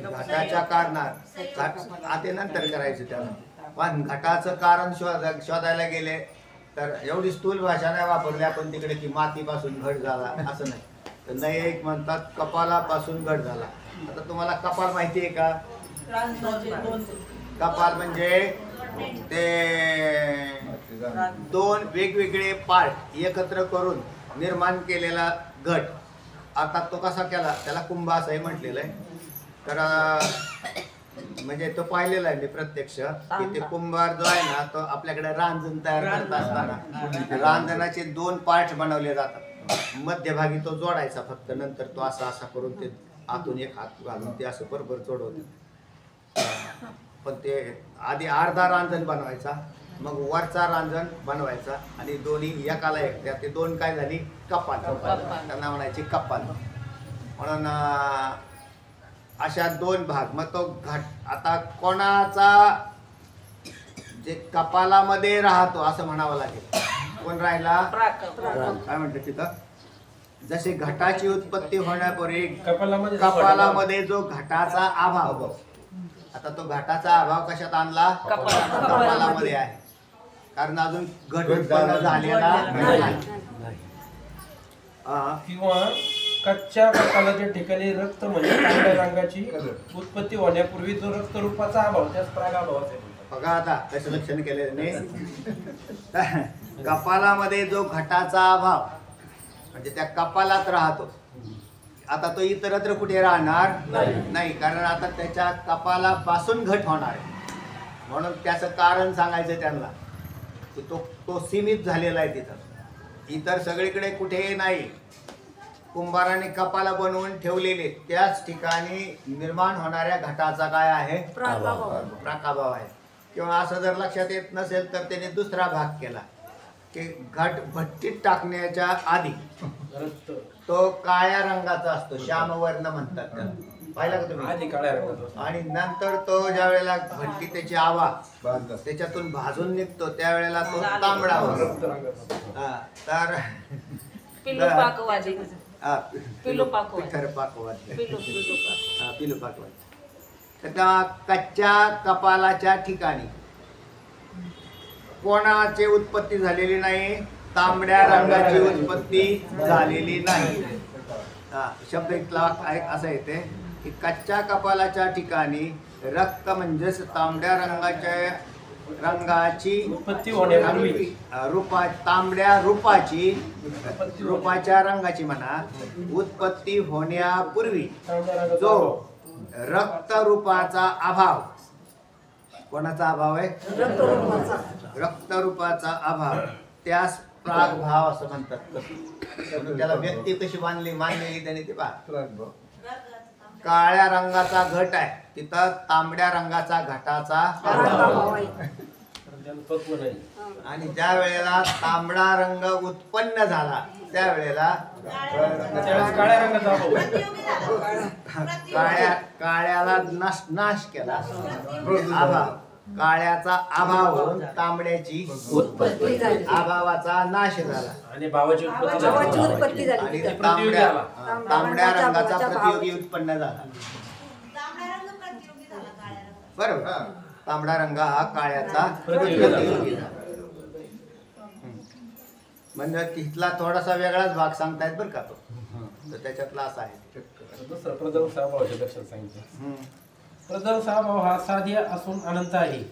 घटाच्या कारणात आता नंतर करायचं त्याला. पण घटाचं कारण शोधायला गेले तर एवढी स्थूल भाषा नाही वापरली आपण तिकडे की मातीपासून घट झाला असं नाही. तर नैयायिक म्हणतात कपालापासून घट झाला. आता तुम्हाला कपाल माहिती आहे का? कपाल म्हणजे ते दोन वेगवेगळे पार्ट एकत्र करून निर्माण केलेला घट. आता तो कसा केला? त्याला कुंभ असंही म्हटलेलं आहे. तर म्हणजे तो पाहिलेला आहे मी प्रत्यक्ष की ते कुंभार जो आहे ना, तो आपल्याकडे रांजण तयार करत असताना रांजणाचे दोन पार्ट बनवले जातात. मध्यभागी तो जोडायचा फक्त, नंतर तो असा असा करून ते आतून एक हात घालून ते असं बरोबर जोडवते. पण ते आधी अर्धा रांजण बनवायचा, मग वरचा रांजण बनवायचा आणि दोन्ही एकाला एक. त्या ते दोन काय झाली? कपाल. त्यांना म्हणायची कपाल. म्हणून अशा दोन भाग. मग तो घट आता कोणाचा जे कपालामध्ये राहतो असं म्हणावं लागेल. कोण राहिला? काय म्हणतात तिथं? जसे घटाची उत्पत्ती होण्यापूर्वी कपालामध्ये जो घटाचा अभाव, आता तो घटाचा अभाव कशात आणला? कपालामध्ये आहे. कारण अजून घट उत्पन्न झालेला नाही. किंवा कच्च्या कपालाच्या ठिकाणी रक्त म्हणजे तांबड्या रंगाची उत्पत्ती होण्यापूर्वी जो रक्त रूपाचा अभाव, त्यास प्रागाभाव असे म्हणतात. बघा आता कसं लक्षण केल्याने कपालामध्ये जो घटाचा अभाव म्हणजे त्या कपालात राहतो. आता तो इतरत्र कुठे राहणार नाही, कारण आता त्याच्या कपालापासून घट होणार आहे. म्हणून त्याचं कारण सांगायचं त्यांना की तो सीमित झालेला आहे तिथं, इतर सगळीकडे कुठेही नाही. कुंभाराने कपाला बनवून ठेवलेले त्याच ठिकाणी निर्माण होणाऱ्या घटाचा काय आहे? प्राकाभाव आहे. किंवा असं जर लक्षात येत नसेल तर त्याने दुसरा भाग केला की घट भट्टीत टाकण्याच्या आधी तो काळ्या रंगाचा असतो, श्यामवर्ण म्हणतात त्याला. पाहिला का तुम्ही? आधी काळ्या रंगाचा. आणि नंतर तो ज्या वेळेला भट्टी त्याची आवा त्याच्यातून भाजून निघतो त्यावेळेला तो तांबडा होतो. तर पिलू पाकवाद. तर त्या कच्च्या कपालाच्या ठिकाणी कोणाची उत्पत्ती झालेली नाही? तांबड्या रंगाची उत्पत्ती झालेली नाही. शब्द इथला असा येते की कच्च्या कपालाच्या ठिकाणी रक्त म्हणजेच तांबड्या रंगाची उत्पत्ती होण्यापूर्वी तांबड्या रूपाच्या रंगाची म्हणा उत्पत्ती होण्यापूर्वी जो रक्त रूपाचा अभाव. कोणाचा अभाव आहे? रक्त रूपाचा अभाव. त्यास प्रागभाव असं म्हणतात. त्याला व्यक्ती कशी मानलेली त्याने ते पहा. काळ्या रंगाचा घट आहे, तिथं तांबड्या रंगाचा घटाचा अभाव आहे. आणि ज्या वेळेला तांबडा रंग उत्पन्न झाला त्यावेळेला काळ्या रंगाचा काळ्याला नाश केला. अभाव, काळ्याचा अभाव होऊन तांबड्याची उत्पत्ती झाली. अभावाचा नाश झाला आणि भावाची उत्पत्ती झाली. आणि तांबड्या रंगाचा प्रतियोगी उत्पन्न झाला. बरोबर. तांबडा रंग हा काळ्याचा प्रतियोगी झाला. म्हणजे तिथला थोडासा वेगळाच भाग सांगतायत बरं का तो. तर त्याच्यातला असा आहे. दुसरं प्रध्वंस अभावाचे लक्षण सांगितलं. प्रध्वंस अभाव हा साध्य असून अनंत आहे.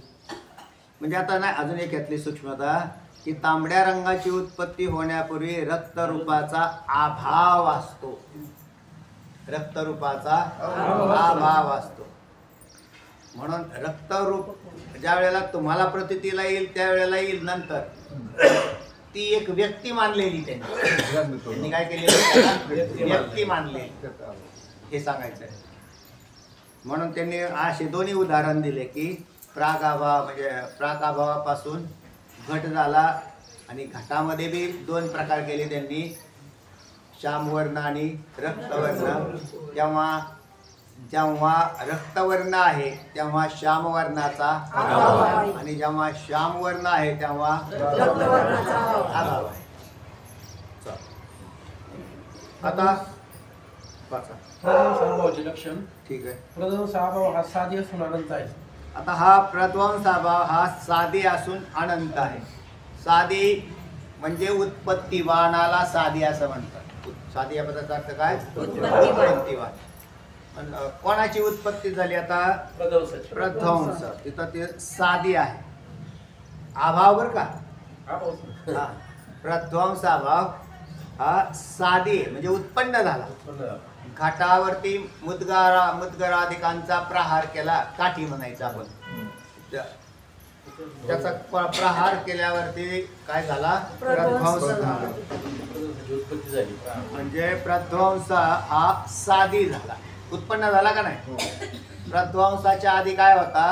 म्हणजे आता नाही, अजून एक यातली सूक्ष्मता की तांबड्या रंगाची उत्पत्ती होण्यापूर्वी रक्तरूपाचा अभाव असतो. रक्तरूपाचा अभाव असतो. म्हणून रक्तरूप ज्या वेळेला तुम्हाला प्रतीला येईल त्यावेळेला येईल. नंतर ती एक व्यक्ती मानलेली त्यांनी काय केलेली, व्यक्ती मानलेली, हे सांगायचं आहे. म्हणून त्यांनी असे दोन्ही उदाहरण दिले की प्रागअभाव म्हणजे प्रागअभावापासून घट झाला आणि घटामध्ये बी दोन प्रकार केले त्यांनी, श्यामवर्ण आणि रक्तवर्ण. जेव्हा रक्तवर्ण आहे तेव्हा श्यामवर्णाचा आणि जेव्हा श्यामवर्ण आहे तेव्हा रक्तवर्णाचा अभाव आहे. आता वाचा. प्रध्वंस अभावाचे लक्षण. ठीक आहे. प्रध्वंस अभाव हा साध्य असून अनंत आहे. आता हा प्रध्वंस अभाव हा साधी असून अनंत आहे. साधी म्हणजे उत्पत्तीवानाला साधी असं म्हणतात. साधी या पदाचा अर्थ काय, उत्पत्तीवान. कोणाची उत्पत्ती झाली आता, प्रध्वंस. तिथं ते साधी आहे. अभाव बर का, प्रध्वंस अभाव हा साधी म्हणजे उत्पन्न झाला. घाटावरती मुद्गराधिकांचा प्रहार केला, काठी म्हणायचा आपण. त्याचा प्रहार केल्यावरती काय झाला, प्रध्वंस झाला. म्हणजे प्रध्वंस हा साधी झाला, उत्पन्न झाला का नाही. प्रध्वंसाच्या आधी काय होता,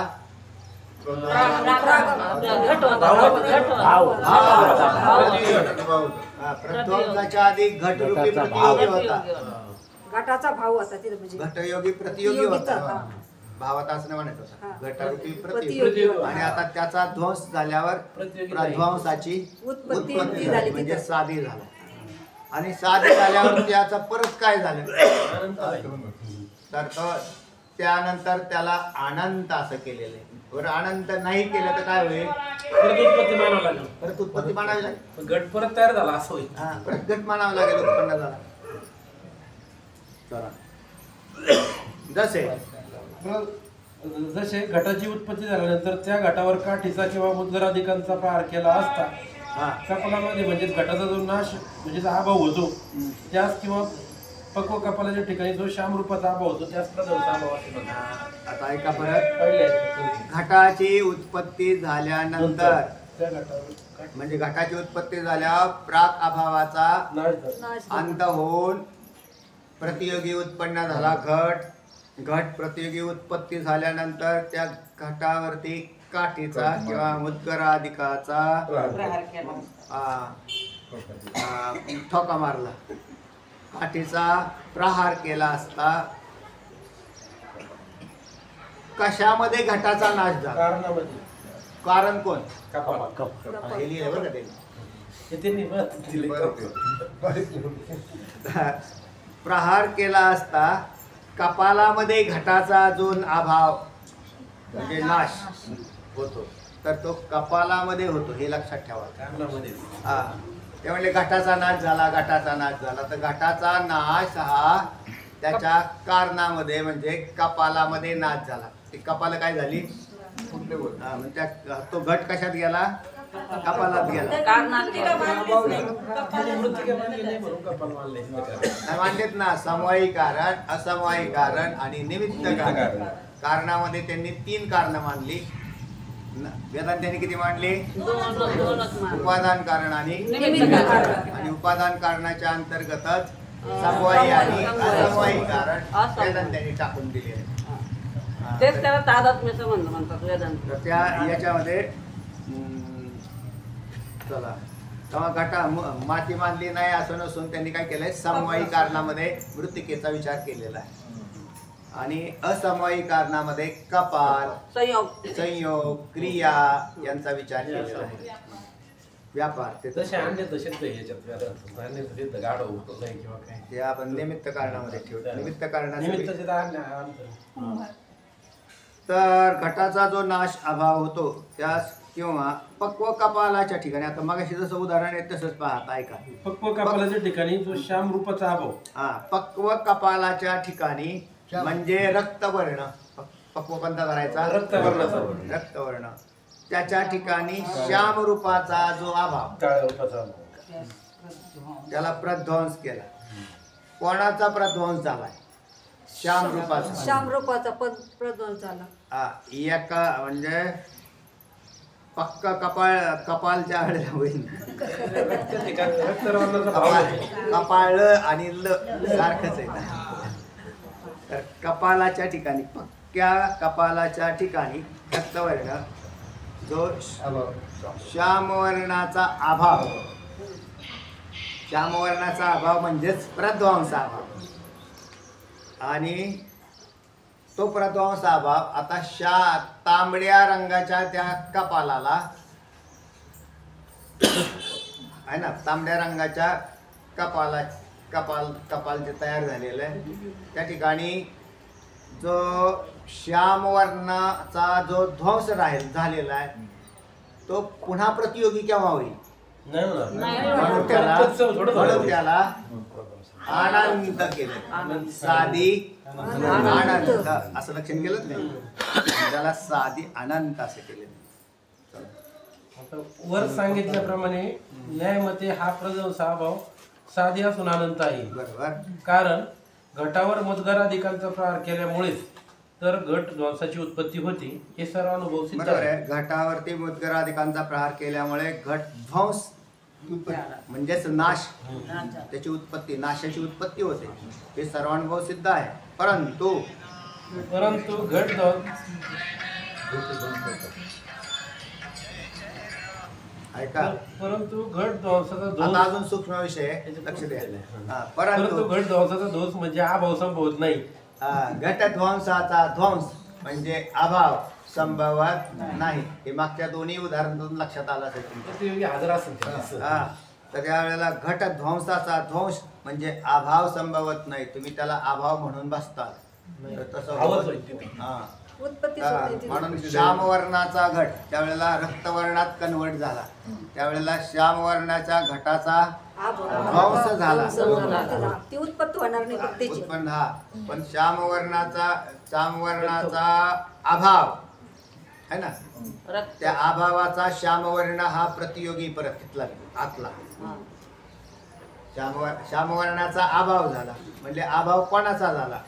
प्रध्वंसाच्या आधी घटरूपी प्रतियोगी होता. घटाचा भाव होता तिथे, म्हणजे घटयोगी प्रतियोगी होता. भावात असं म्हणायचं होता, घटरूपी प्रतियोगी. आणि आता त्याचा ध्वंस झाल्यावर प्रध्वंसाची उत्पत्ती झाली म्हणजे साधी झाला. आणि साधी झाल्यावर त्याचा परत काय झालं, तर त्यानंतर त्याला अनंत असं केलेलं आहे. बरं, अनंत नाही केलं तर काय होईल, परत उत्पत्ती मानावं लागेल. परत उत्पत्ती मानावी लागेल. गट परत तयार झाला असं होईल. हा, परत गट मानावं लागेल, उत्पन्न झाला. जसे घटाची उत्पत्ती झाल्यानंतर त्या घटावर काठीचा किंवा मुद्गराधिकांचा प्रहार केला असता कपालामध्ये म्हणजेच घटाचा जो नाश म्हणजे अभाव होतो त्यास, किंवा पक्व कपालाच्या ठिकाणी जो श्यामरूपाचा अभाव होतो त्यास प्रध्वंस अभाव असे म्हणतात. आता ऐका परत. घटाची उत्पत्ती झाल्यानंतर म्हणजे घटाची उत्पत्ती झाल्यावर प्राक अभावाचा अंत होऊन प्रतियोगी उत्पन्न झाला घट. घट प्रतियोगी उत्पत्ती झाल्यानंतर त्या घटावरती काठीचा किंवा मुद्गराधिकाचा ठोका मारला, काठीचा प्रहार केला असता. कशामध्ये घटाचा नाश झाला, कारण कोण, हे लिहिलं बरं का त्यांनी. प्रहार केला असता कपालामध्ये घटाचा जो अभाव म्हणजे नाश होतो, तर तो कपालामध्ये होतो, हे लक्षात ठेवा. हा, ते म्हणले घटाचा नाश झाला, घटाचा नाश झाला. तर घटाचा नाश हा त्याच्या कारणामध्ये म्हणजे कपालामध्ये नाश झाला. ती कपाल काय झाली, म्हणजे तो घट कशात गेला, कपालात गेला. मांडलेत ना, समवायी कारण, असमवायी कारण आणि निमित्त कारण. कारणामध्ये त्यांनी 3 कारण मानली. वेदांतांनी किती मांडली, उपादान कारण आणि निमित्त कारण. आणि उपादान कारणाच्या अंतर्गतच समवायी आणि असमवायी कारण वेदांतांनी टाकून दिले आहे. तेच त्याला तादात्म्य संबंध म्हणतात वेदांत. तर त्या याच्यामध्ये चला तेव्हा घटा माती मानली नाही असं नसून त्यांनी काय केलंय, समवायी कारणामध्ये मृत्तिकेचा विचार केलेला आहे आणि असमवायी कारणामध्ये कपाल, संयोग, क्रिया यांचा विचार केलेला आहे. व्यापार तसे आणले तसेच याच्यात गाढ होतो नाही किंवा काय, ते आपण निमित्त कारणामध्ये ठेवतो. निमित्त कारणासाठी तर घटाचा जो नाश अभाव होतो त्यास किंवा पक्व कपालाच्या ठिकाणी, आता मगाशी जसं उदाहरण आहे तसंच पाहत ऐका. पक्व कपालाच्या ठिकाणी जो श्याम रूपाचा अभाव. हा, पक्व कपालाच्या ठिकाणी म्हणजे रक्तवर्ण. पक्व कोणता करायचा? रक्तवर्ण. त्याच्या ठिकाणी श्याम रूपाचा जो अभाव, काळ्या रूपाचा अभाव, त्याला प्रध्वंस केला. कोणाचा प्रध्वंस झालाय? श्याम रूपाचा. श्याम रूपाचा प्रध्वंस झाला. हा, एका म्हणजे पक्क कपालच्या वेळेला होईल. कपाळ आणि ल सारखंच आहे ना. तर कपालाच्या ठिकाणी, पक्क्या कपालाच्या ठिकाणी रक्तवर्ण जो श्यामवर्णाचा अभाव, श्यामवर्णाचा अभाव म्हणजेच प्रध्वंस अभाव. आणि तो प्रध्वंस अभाव आता तांबड्या रंगाच्या त्या कपालाला आहे ना, तांबड्या रंगाच्या कपाल जे तयार झालेलं आहे त्या ठिकाणी जो श्यामवर्णाचा जो ध्वंस झालेला आहे तो पुन्हा प्रतियोगी केव्हा होईल? म्हणून त्याला आनंद केलं. साधी आनंद असं लक्षात केलं नाही, त्याला साधी अनंत असं केलं. वर सांगितल्याप्रमाणे न्यायमते हा प्रध्वंसा अभाव साधी असून अनंत आहे. बरोबर. कारण घटावर मुद्गराधिकांचा प्रहार केल्यामुळेच तर घट ध्वंसाची उत्पत्ती होती, हे सर्व अनुभव सिद्ध बरोबर आहे. आहे. घटावरती मुद्गराधिकांचा प्रहार केल्यामुळे घट ध्वंस म्हणजेच नाश, त्याची उत्पत्ती, नाशाची उत्पत्ती होते, हे सर्वानुभव सिद्ध आहे. परंतु घट ऐका, परंतु घट ध्वंसाचा आता दोष, अजून सूक्ष्म विषय लक्ष द्यायला. परंतु घट ध्वंसाचा दोष म्हणजे अभाव संभवत नाही. घट ध्वंसाचा ध्वंस म्हणजे अभाव संभवत नाही. हे मागच्या दोन्ही उदाहरणातून लक्षात आलं असेल तुमच्या. प्रतियोगी हजर असेल. तर त्यावेळेला घट ध्वंसाचा ध्वंस म्हणजे अभाव संभवत नाही. तुम्ही त्याला अभाव म्हणून बसता, तसं उत्पत्ती म्हणून श्यामवर्णाचा घट त्यावेळेला रक्तवर्णात कन्वर्ट झाला, त्यावेळेला श्यामवर्णाच्या घटाचा ध्वंस झाला. ती उत्पत्ती होणार नाही त्याची. उत्पन्न हा, पण श्यामवर्णाचा अभाव है ना, त्या अभावाचा श्यामवर्ण हा प्रतियोगी परत तिथला आतला. श्यामवर्णाचा अभाव झाला म्हणजे अभाव कोणाचा झाला?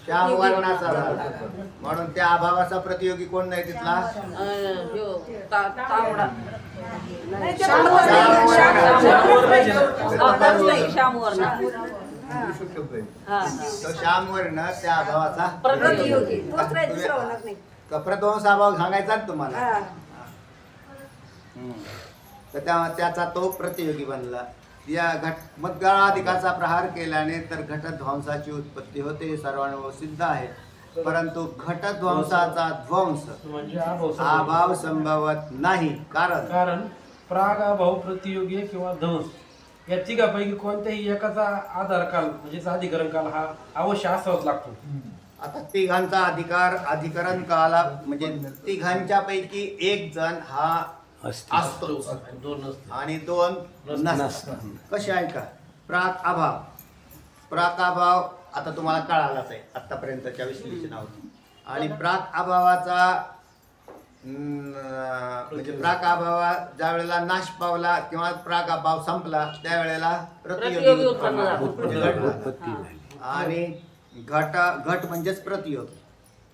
श्यामवर्णाचा झाला. म्हणून त्या अभावाचा प्रतियोगी कोण नाही तिथला? तांबडा तो श्यामवर्ण त्या अभावाचा प्रतियोगी, तोच नाही, दुसरा होणार नाही. प्रध्वंस अभाव सांगायचा तुम्हाला. तर त्याचा तो प्रतियोगी बनला. या मुद्गराधिकाचा प्रहार केल्याने तर घटध्वंसाची उत्पत्ती होते, हे सर्वांना सिद्ध आहे. परंतु घटध्वंसाचा ध्वंस म्हणजे अभाव संभवत नाही. कारण प्रागभाव, प्रतियोगी किंवा ध्वंस या तिघापैकी कोणत्याही एकाचा आधार काल म्हणजेच अधिकरण काल हा अवश्य असावाच लागतो. आता तिघांचा अधिकरण काला म्हणजे तिघांच्या पैकी एक जण हा असतो आणि दोन नसतात. कसे आहे का? प्राक अभाव आता तुम्हाला कळालाच आहे आतापर्यंतच्या विश्लेषणावरून. आणि प्राक अभावाचा म्हणजे प्राक अभावा ज्या वेळेला नाश पावला किंवा प्राक अभाव संपला त्यावेळेला प्रतियोगी उत्पन्न आणि घट म्हणजेच प्रतियोगी.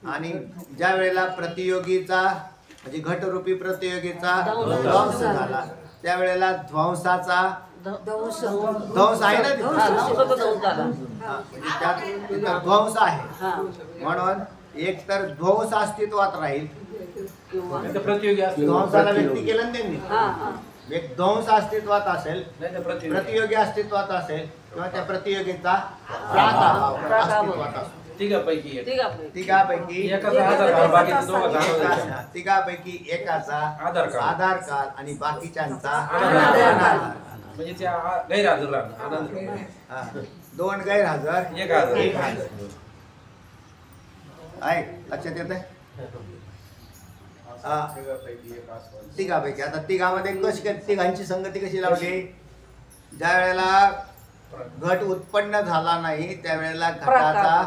आणि ज्या वेळेला प्रतियोगीचा म्हणजे घटरूपी प्रतियोगीचा ध्वंस झाला त्यावेळेला ध्वंसाचा ध्वंस आहे ना, म्हणजे त्यात ध्वंस आहे. म्हणून एक तर ध्वंस अस्तित्वात राहील, ध्वंसाला व्यक्ती केलं ना त्यांनी, एक ध्वंस अस्तित्वात असेल, प्रतियोगी अस्तित्वात असेल किंवा त्या प्रतियोगीचा अस्तित्वात असेल. तिघापैकी एकाचा आधार काल आणि बाकीच्यांचा म्हणजे त्या गैरहजर आनंद. दोन गैरहजर एक हजर. आहे. लक्षात येत आहे? तिघापैकी आता तिघामध्ये कशी तिघांची संगती कशी लावली? ज्या वेळेला घट उत्पन्न झाला नाही त्यावेळेला घटाचा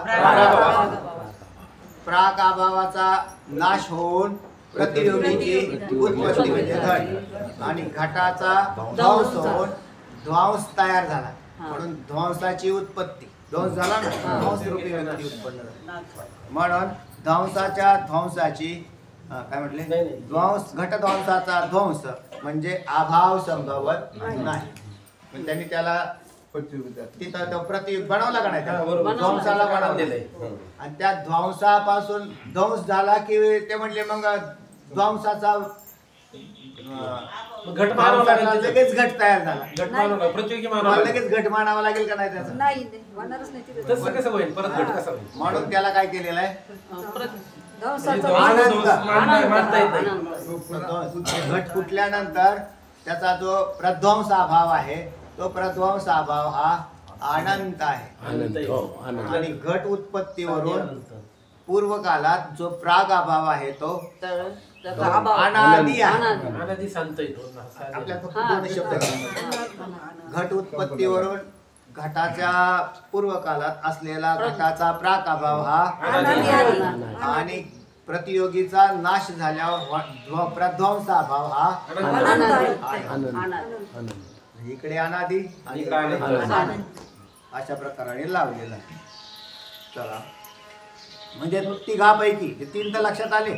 प्राक अभावाचा नाश होऊन प्रतियोगीची उत्पत्ती म्हणजे घट, आणि घटाचा ध्वंस होऊन ध्वंस तयार झाला म्हणून ध्वंसाची उत्पत्ती. ध्वंस झाला ना, ध्वंस रूपी व्यक्ती उत्पन्न झाली म्हणून ध्वंसाच्या ध्वंसाची काय म्हटले? ध्वंस, घटध्वंसाचा ध्वंस म्हणजे अभाव संभवत नाही. पण त्यांनी त्याला तिथं तो प्रतियुग बनवला का नाही? ध्वंसाला बनवलेलं आणि त्या ध्वंसापासून ध्वंस झाला की ते म्हणले मग ध्वंसाचा लगेच घट तयार झाला. प्रतियोगी लगेच घट मानावा लागेल का नाही त्याचा? नाही होणारच नाही तिथे. तसं कसं होईल? परत घट कसं होईल? म्हणून त्याला काय केलेलं आहे? घट फुटल्यानंतर त्याचा जो प्रध्वंस अभाव आहे तो प्रध्वंस अभाव हा अनंत आहे. आणि घट उत्पत्तीवरून पूर्व काळात जो प्राग अभाव आहे तो अनादि आहे. अनादि शांत येतो. आपल्या फक्त दोन शब्द. घट उत्पत्तीवरून घटाच्या पूर्व काळात असलेला घटाचा प्राक अभाव हा आणि प्रतियोगीचा नाश झाल्यावर प्रध्वंस अभाव हा इकडे अनादि आणि अशा प्रकाराने लावलेला. चला म्हणजे तिघापैकी तीन तर लक्षात आले.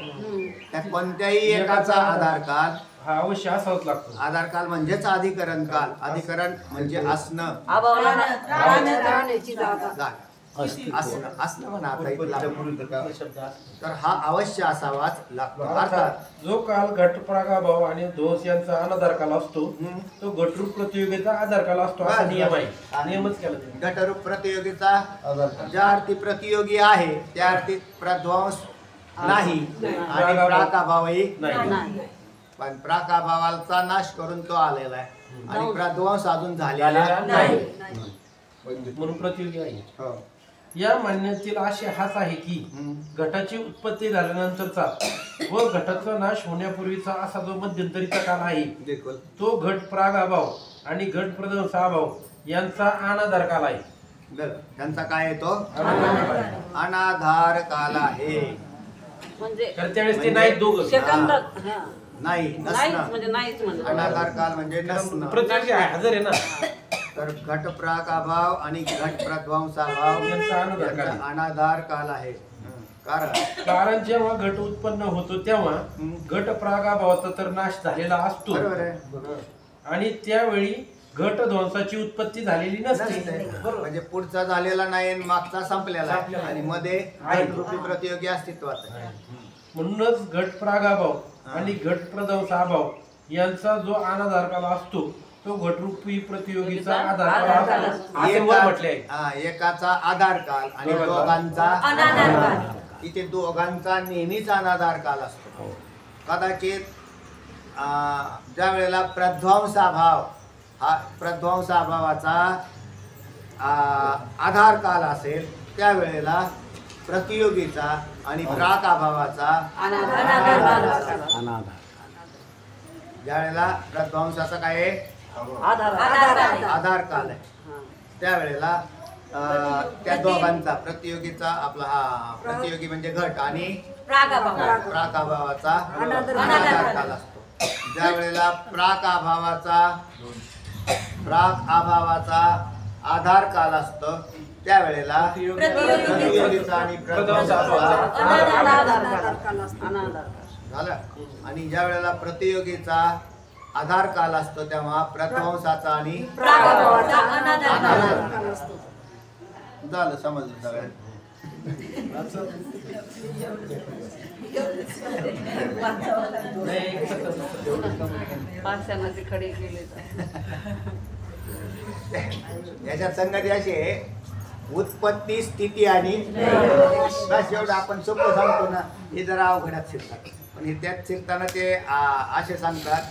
त्यात कोणत्याही एकाचा आधार काल हा अवश्य असाच लागतो. आधार काल म्हणजेच अधिकरण काल. अधिकरण म्हणजे असणं, राहण्याची जागा. असणं असणं म्हणा आता इथला. तर हा अवश्य असावाच लागतो. अर्थात जो काल घट प्रागाभाव आणि ध्वंस यांचा अनाधार काल असतो तो घटरूप प्रतियोगिता आधार काल असतो असा नियम आहे. नियमच केला त्यांनी. घटरूप प्रतियोगिता ज्या अर्थी प्रतियोगी आहे त्या अर्थी प्रध्वंस नाही आणि प्राकाभावही नाही. पण प्राकाभावाचा नाश करून तो आलेला आहे आणि प्रध्वंस अजून झालेला नाही म्हणून प्रतियोगी आहे. हो. या मान्यतेतील आशय हाच आहे की घटाची उत्पत्ती झाल्यानंतरचा व घटाचा नाश होण्यापूर्वीचा असा जो मध्यंतरीचा काल आहे तो घट प्राग अभाव आणि घट प्रध्वंस अभाव यांचा अनाधार काल आहे. त्यांचा काय येतो? अनाधार काल आहे. म्हणजे त्यावेळेस ते नाही दोघं सेकंद नाही नाहीच म्हणजे नाहीच म्हणजे अनाधार काल म्हणजे नसणं. प्रतियोगी हजर आहे ना. तर घट प्राक अभाव आणि घट प्रध्वंस अभाव यांचा अनाधार काल आहे. कारण जेव्हा घट उत्पन्न होतो तेव्हा घट प्रागाभावाचा तर नाश झालेला असतो आणि त्यावेळी घट ध्वंसाची उत्पत्ती झालेली नसते. म्हणजे पुढचा झालेला नाही आणि मागचा संपलेला आहे आणि मध्ये घट रूपी प्रतियोगी अस्तित्वात आहे. म्हणूनच घट प्रागाभाव आणि घट प्रध्वंस अभाव यांचा जो अनाधार काल असतो तो घटरूपी प्रतियोगीचा आधार काल म्हटले आहे. एकाचा आधार काल आणि दोघांचा अनाधार काल. इथे दोघांचा नेहमीच अनाधार काल असतो. कदाचित ज्या वेळेला प्रध्वंस अभाव हा प्रध्वंस अभावाचा आधार काल असेल त्यावेळेला प्रतियोगीचा आणि प्राक अभावाचा ज्या वेळेला प्रध्वंसाचा काय आहे आधार काल आहे त्यावेळेला त्या दोघांचा प्रतियोगीचा आपला हा प्रतियोगी म्हणजे घट आणि प्राक अभावाचा आधार काल असतो. ज्या वेळेला प्राक अभावाचा आधार काल असतो त्यावेळेला प्रतियोगीचा आणि झालं. आणि ज्या वेळेला प्रतियोगीचा आधार काल असतो तेव्हा प्रध्वंसाचा आणि झालं. समजलं सगळ्यांना? याच्यात संगती अशी आहे उत्पत्ती स्थिती आणि बस एवढं आपण सोपं सांगतो ना. हे जरा अवघडात शिकतात पण त्यात शिकताना ते असे सांगतात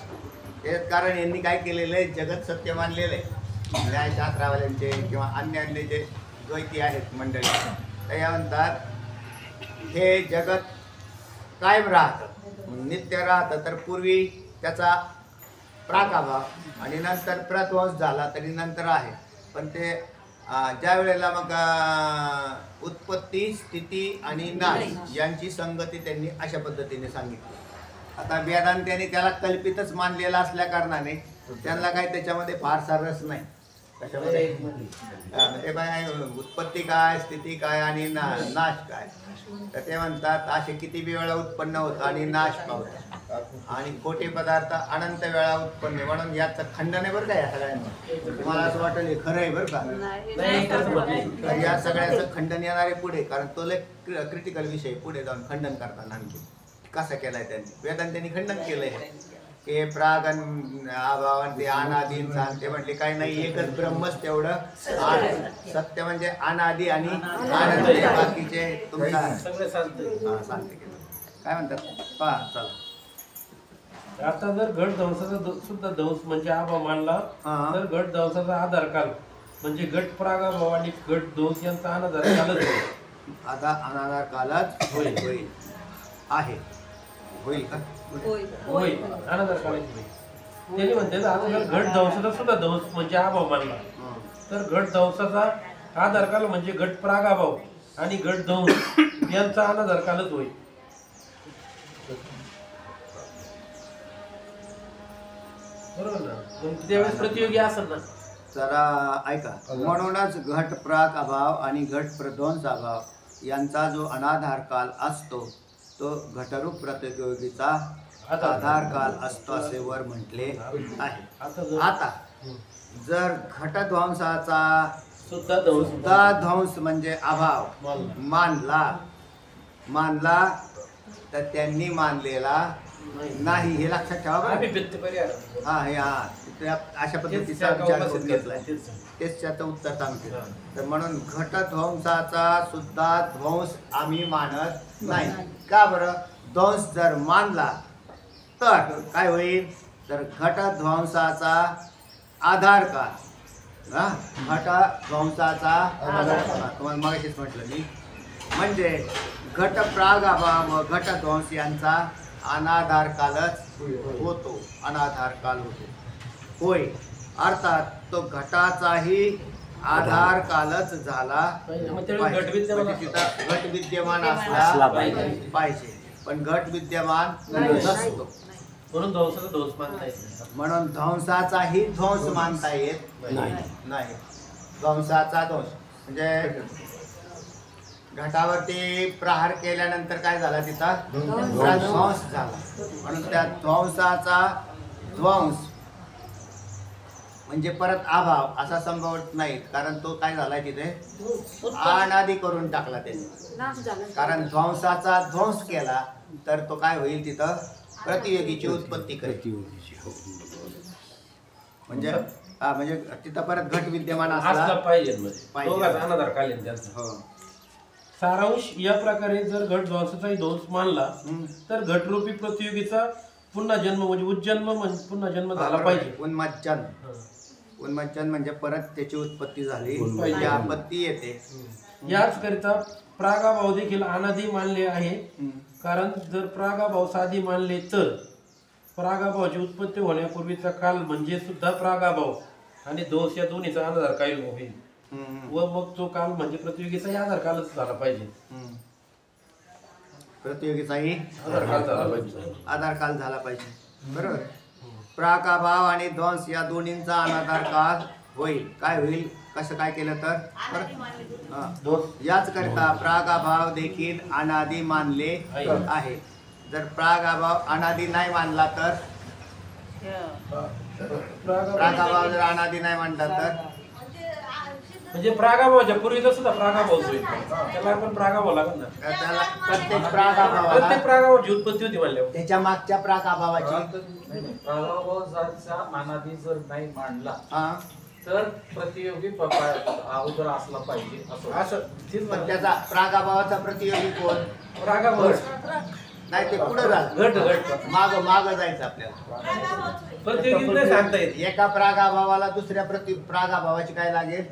ते कारण यांनी काय केलेलं आहे जगत सत्य मानलेलं आहे. न्यायशास्त्रावाल्यांचे किंवा अन्य जे द्वैती आहेत मंडळी ते म्हणतात हे जगत कायम राहतं नित्य राहतं तर पूर्वी त्याचा प्रागाभाव आणि नंतर प्रध्वंस झाला तरी नंतर आहे. पण ते ज्या वेळेला मग उत्पत्ती, स्थिती आणि नाश यांची संगती त्यांनी अशा पद्धतीने सांगितली. आता वेदांत्याने त्याला कल्पितच मानलेला असल्या कारणाने त्यांना काही त्याच्यामध्ये फारसा रस नाही. कशामध्ये ते काय उत्पत्ती काय, स्थिती काय आणि नाश काय. तर ते म्हणतात असे किती वेळा उत्पन्न होतं आणि नाश पावतात आणि खोटे पदार्थ अनंत वेळा उत्पन्न, म्हणून याचं खंडन आहे बरं का या सगळ्यांना. तुम्हाला असं वाटेल हे खरं आहे बरं का. तर या सगळ्याचं खंडन येणार आहे पुढे, कारण तो लय क्रिटिकल विषय पुढे जाऊन खंडन करताना आणखी कसं केलाय त्यांनी. वेदांत्यांनी खंडन केलंय की प्रागन अभावन ते अनादीन सांगते म्हटले काही नाही, एकच ब्रह्मच तेवढं सत्य म्हणजे अनादी आणि आनंद. बाकीचे तुमचा सांगते काय म्हणतात पहा चला. आता जर घट ध्वंसाचा सुद्धा ध्वंस म्हणजे अभाव मानला तर घट ध्वंसाचा आधार काल म्हणजे घट प्रागभाव आणि घट ध्वंस यांचा अनाधार कालच आता अनाधार कालच होईल आहे. होईल का? होईल अनाधार कालच होईल. त्यांनी म्हणते आता जर घट ध्वंसाचा सुद्धा ध्वंस म्हणजे अभाव मानला तर घट ध्वंसाचा आधार काल म्हणजे घट प्रागभाव आणि घट ध्वंस यांचा अनाधार कालच होईल. बरोबर ना. मग त्यावेळेस प्रतियोगी असेल ना. जरा ऐका. म्हणूनच घट प्राग अभाव आणि घट प्रध्वंस अभाव यांचा जो अनाधार काल असतो तो घटरूप प्रतियोगीचा आधार काल असतो असे वर म्हटले आहे. आता जर घटध्वंसाचा सुद्धा ध्वंस म्हणजे अभाव मानला तर त्यांनी मानलेला नाही हे लक्षात ठेवा बरं. अशा पद्धतीचा विचार करून घेतलाय तेच त्याचं उत्तर सांगते. तर म्हणून घटध्वंसाचा सुद्धा ध्वंस आम्ही मानत नाही. का बरं? ध्वंस जर मानला तर काय होईल? तर घटध्वंसाचा आधार काल घटध्वंसाचा आधार काल तुम्हाला मागाशीच म्हटलं मी म्हणजे घट प्रागभाव व घटध्वंस यांचा अनाधार कालच होतो. अनाधार काल होतो होय. अर्थात तो घटाचाही आधार कालच झाला पाहिजे. घट विद्यमान असला पाहिजे पण घट विद्यमान नसतो म्हणून ध्वंसाचा ध्वंस मानता येत नाही. म्हणून ध्वंसाचाही ध्वंस मानता येत नाही. ध्वंसाचा ध्वंस म्हणजे घटावरती प्रहार केल्यानंतर काय झाला तिथं ध्वंस झाला. म्हणून त्या ध्वंसाचा ध्वंस म्हणजे परत अभाव असा संभवत नाही. कारण तो काय झाला तिथे अनादी करून टाकला त्याने. कारण ध्वंसाचा ध्वंस केला तर तो काय होईल तिथं प्रतियोगीची उत्पत्ती करेल. म्हणजे म्हणजे तिथं परत घट विद्यमान असला पाहिजे. सारांश या प्रकारे जर घट ध्वंसाचाही ध्वंस मानला तर घटरूपी प्रतियोगीचा पुन्हा जन्म म्हणजे उज्जन्म पुन्हा जन्म झाला पाहिजे. उन्मज्जन म्हणजे परत त्याची उत्पत्ती झाली आपत्ती येते. याच करिता प्रागभाव देखील अनादी मानले आहे. कारण जर प्रागभाव साधी मानले तर प्रागभावाची उत्पत्ती होण्यापूर्वीचा काल म्हणजे सुद्धा प्रागभाव आणि दोष या दोन्हीचा आधार काल होईल व मग तो काल म्हणजे प्रतियोगीचाही आधार कालच झाला पाहिजे. प्रतियोगीचाही आधार काल झाला पाहिजे. बरोबर. प्रागभाव आणि ध्वंस या दोन्हींचा अनाधार काल होईल. काय होईल? कसं काय केलं तर याच करता प्रागभाव देखील अनादी मानले आहे. जर प्रागभाव अनादी नाही मानला तर प्रागभाव जर अनादी नाही मानला तर म्हणजे प्रागभावाच्या पूर्वीचा सुद्धा प्रागभाव होईल. त्याला आपण प्रागभाव लागत ना. त्याला प्रत्येक प्रागभावाची उत्पत्ती होती म्हणल्यावर त्याच्या मागच्या प्रागभावाची प्रागभावाचा अनादी जर नाही मांडला तर प्रतियोगी अगोदर असला पाहिजे असं. पण त्याचा प्रागभावाचा प्रतियोगी कोण? प्रागभाव नाही ते पुढे झालं माग जायचं आपल्याला. प्रतियोगी नाही सांगता येत. एका प्रागभावाला दुसऱ्या प्रागभावाची काय लागेल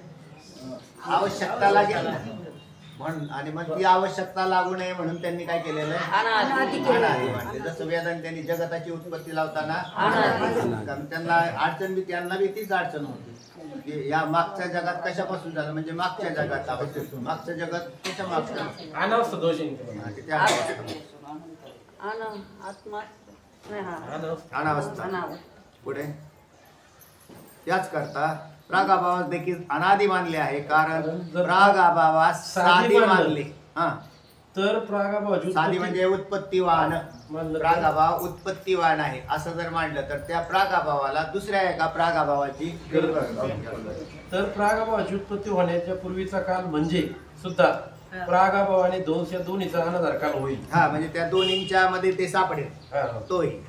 आवश्यकता लागेल. म्हणून आणि मग ती आवश्यकता लागू नये म्हणून त्यांनी काय केलेलं आहे अनादि. अनादि मानले. जसं वेदांत त्यांनी जगताची उत्पत्ती लावताना कारण त्यांना अडचण बी त्यांना बी तीच अडचण होती की या मागच्या जगात कशापासून झालं म्हणजे मागच्या जगात मागचं जगत कशा मागचं अनावस्थ दोष आहे. तिथे अनावस्था. आत्मा नाही हा अनावस्थ. अनावस्था अनावस्था. पुढे त्याच करता प्रागभावास देखील अनादि मानले आहे कारण प्रागभावास साधी मानले. हा तर प्रागाभावाची साधी म्हणजे उत्पत्तीवान मानलं. प्रागभाव उत्पत्तीवान आहे असं जर मांडलं तर त्या प्रागभावाला दुसऱ्या एका प्रागभावाची तर प्रागाभावाची उत्पत्ती होण्याच्या पूर्वीचा काल म्हणजे सुद्धा प्रागाभाव आणि ध्वंस या दोन्हीचा अनाधार काल होईल. हा म्हणजे त्या दोन्हींच्या मध्ये ते सापडेल हा. तोही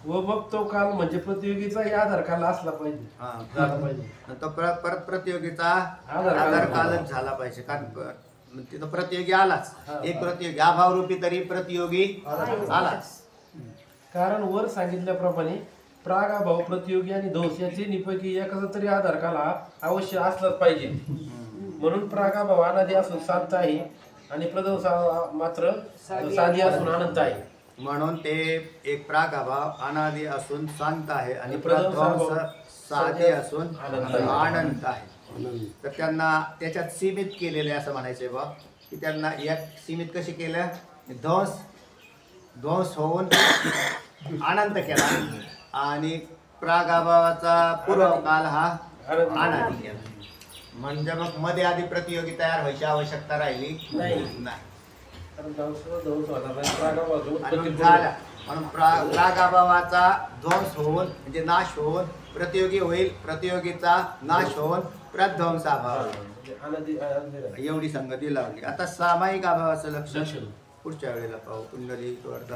व मग तो काल म्हणजे प्रतियोगीचाही आधार काल असला पाहिजे. झाला पाहिजे. तो परत प्रतियोगीचा आधार आधार काल. कालच झाला पाहिजे कारण तिथं प्रतियोगी आलाच हा. एक प्रतियोगी अभावरूपी तरी प्रतियोगी आलाच. कारण वर सांगितल्याप्रमाणे प्रागाभाव प्रतियोगी आणि ध्वंस या तिन्हीपैकी एकाचा तरी आधार काल हा अवश्य असलाच पाहिजे. म्हणून प्रागाभाव अनादी असून शांत आहे आणि प्रध्वंस मात्र साधी असून अनंत आहे. म्हणून ते एक प्रागभाव अनादी असून शांत आहे आणि प्रध्वंस प्रध्वंस साधे असून आनंद आहे. आनंद आहे. तर त्यांना त्याच्यात सीमित केलेले असं म्हणायचंय बा की त्यांना एक सीमित कशी केलं ध्वंस होऊन आनंद केला आणि प्रागभावाचा पूर्वकाल हा अनादी केला. म्हणजे मग मध्ये आधी प्रतियोगी तयार व्हायची आवश्यकता राहिली नाही. कारण ध्वंस होणार नाही. प्रागाभावाची आणि उत्पत्ती मग झाला म्हणून प्रागभावाचा ध्वंस होऊन म्हणजे नाश होऊन प्रतियोगी होईल प्रतियोगीचा नाश होऊन प्रध्वंसाभाव अनादी एवढी संगती लावली. आता सामायिक अभावाचं लक्षण पुढच्या वेळेला पाहू. पुंडलिक वरदा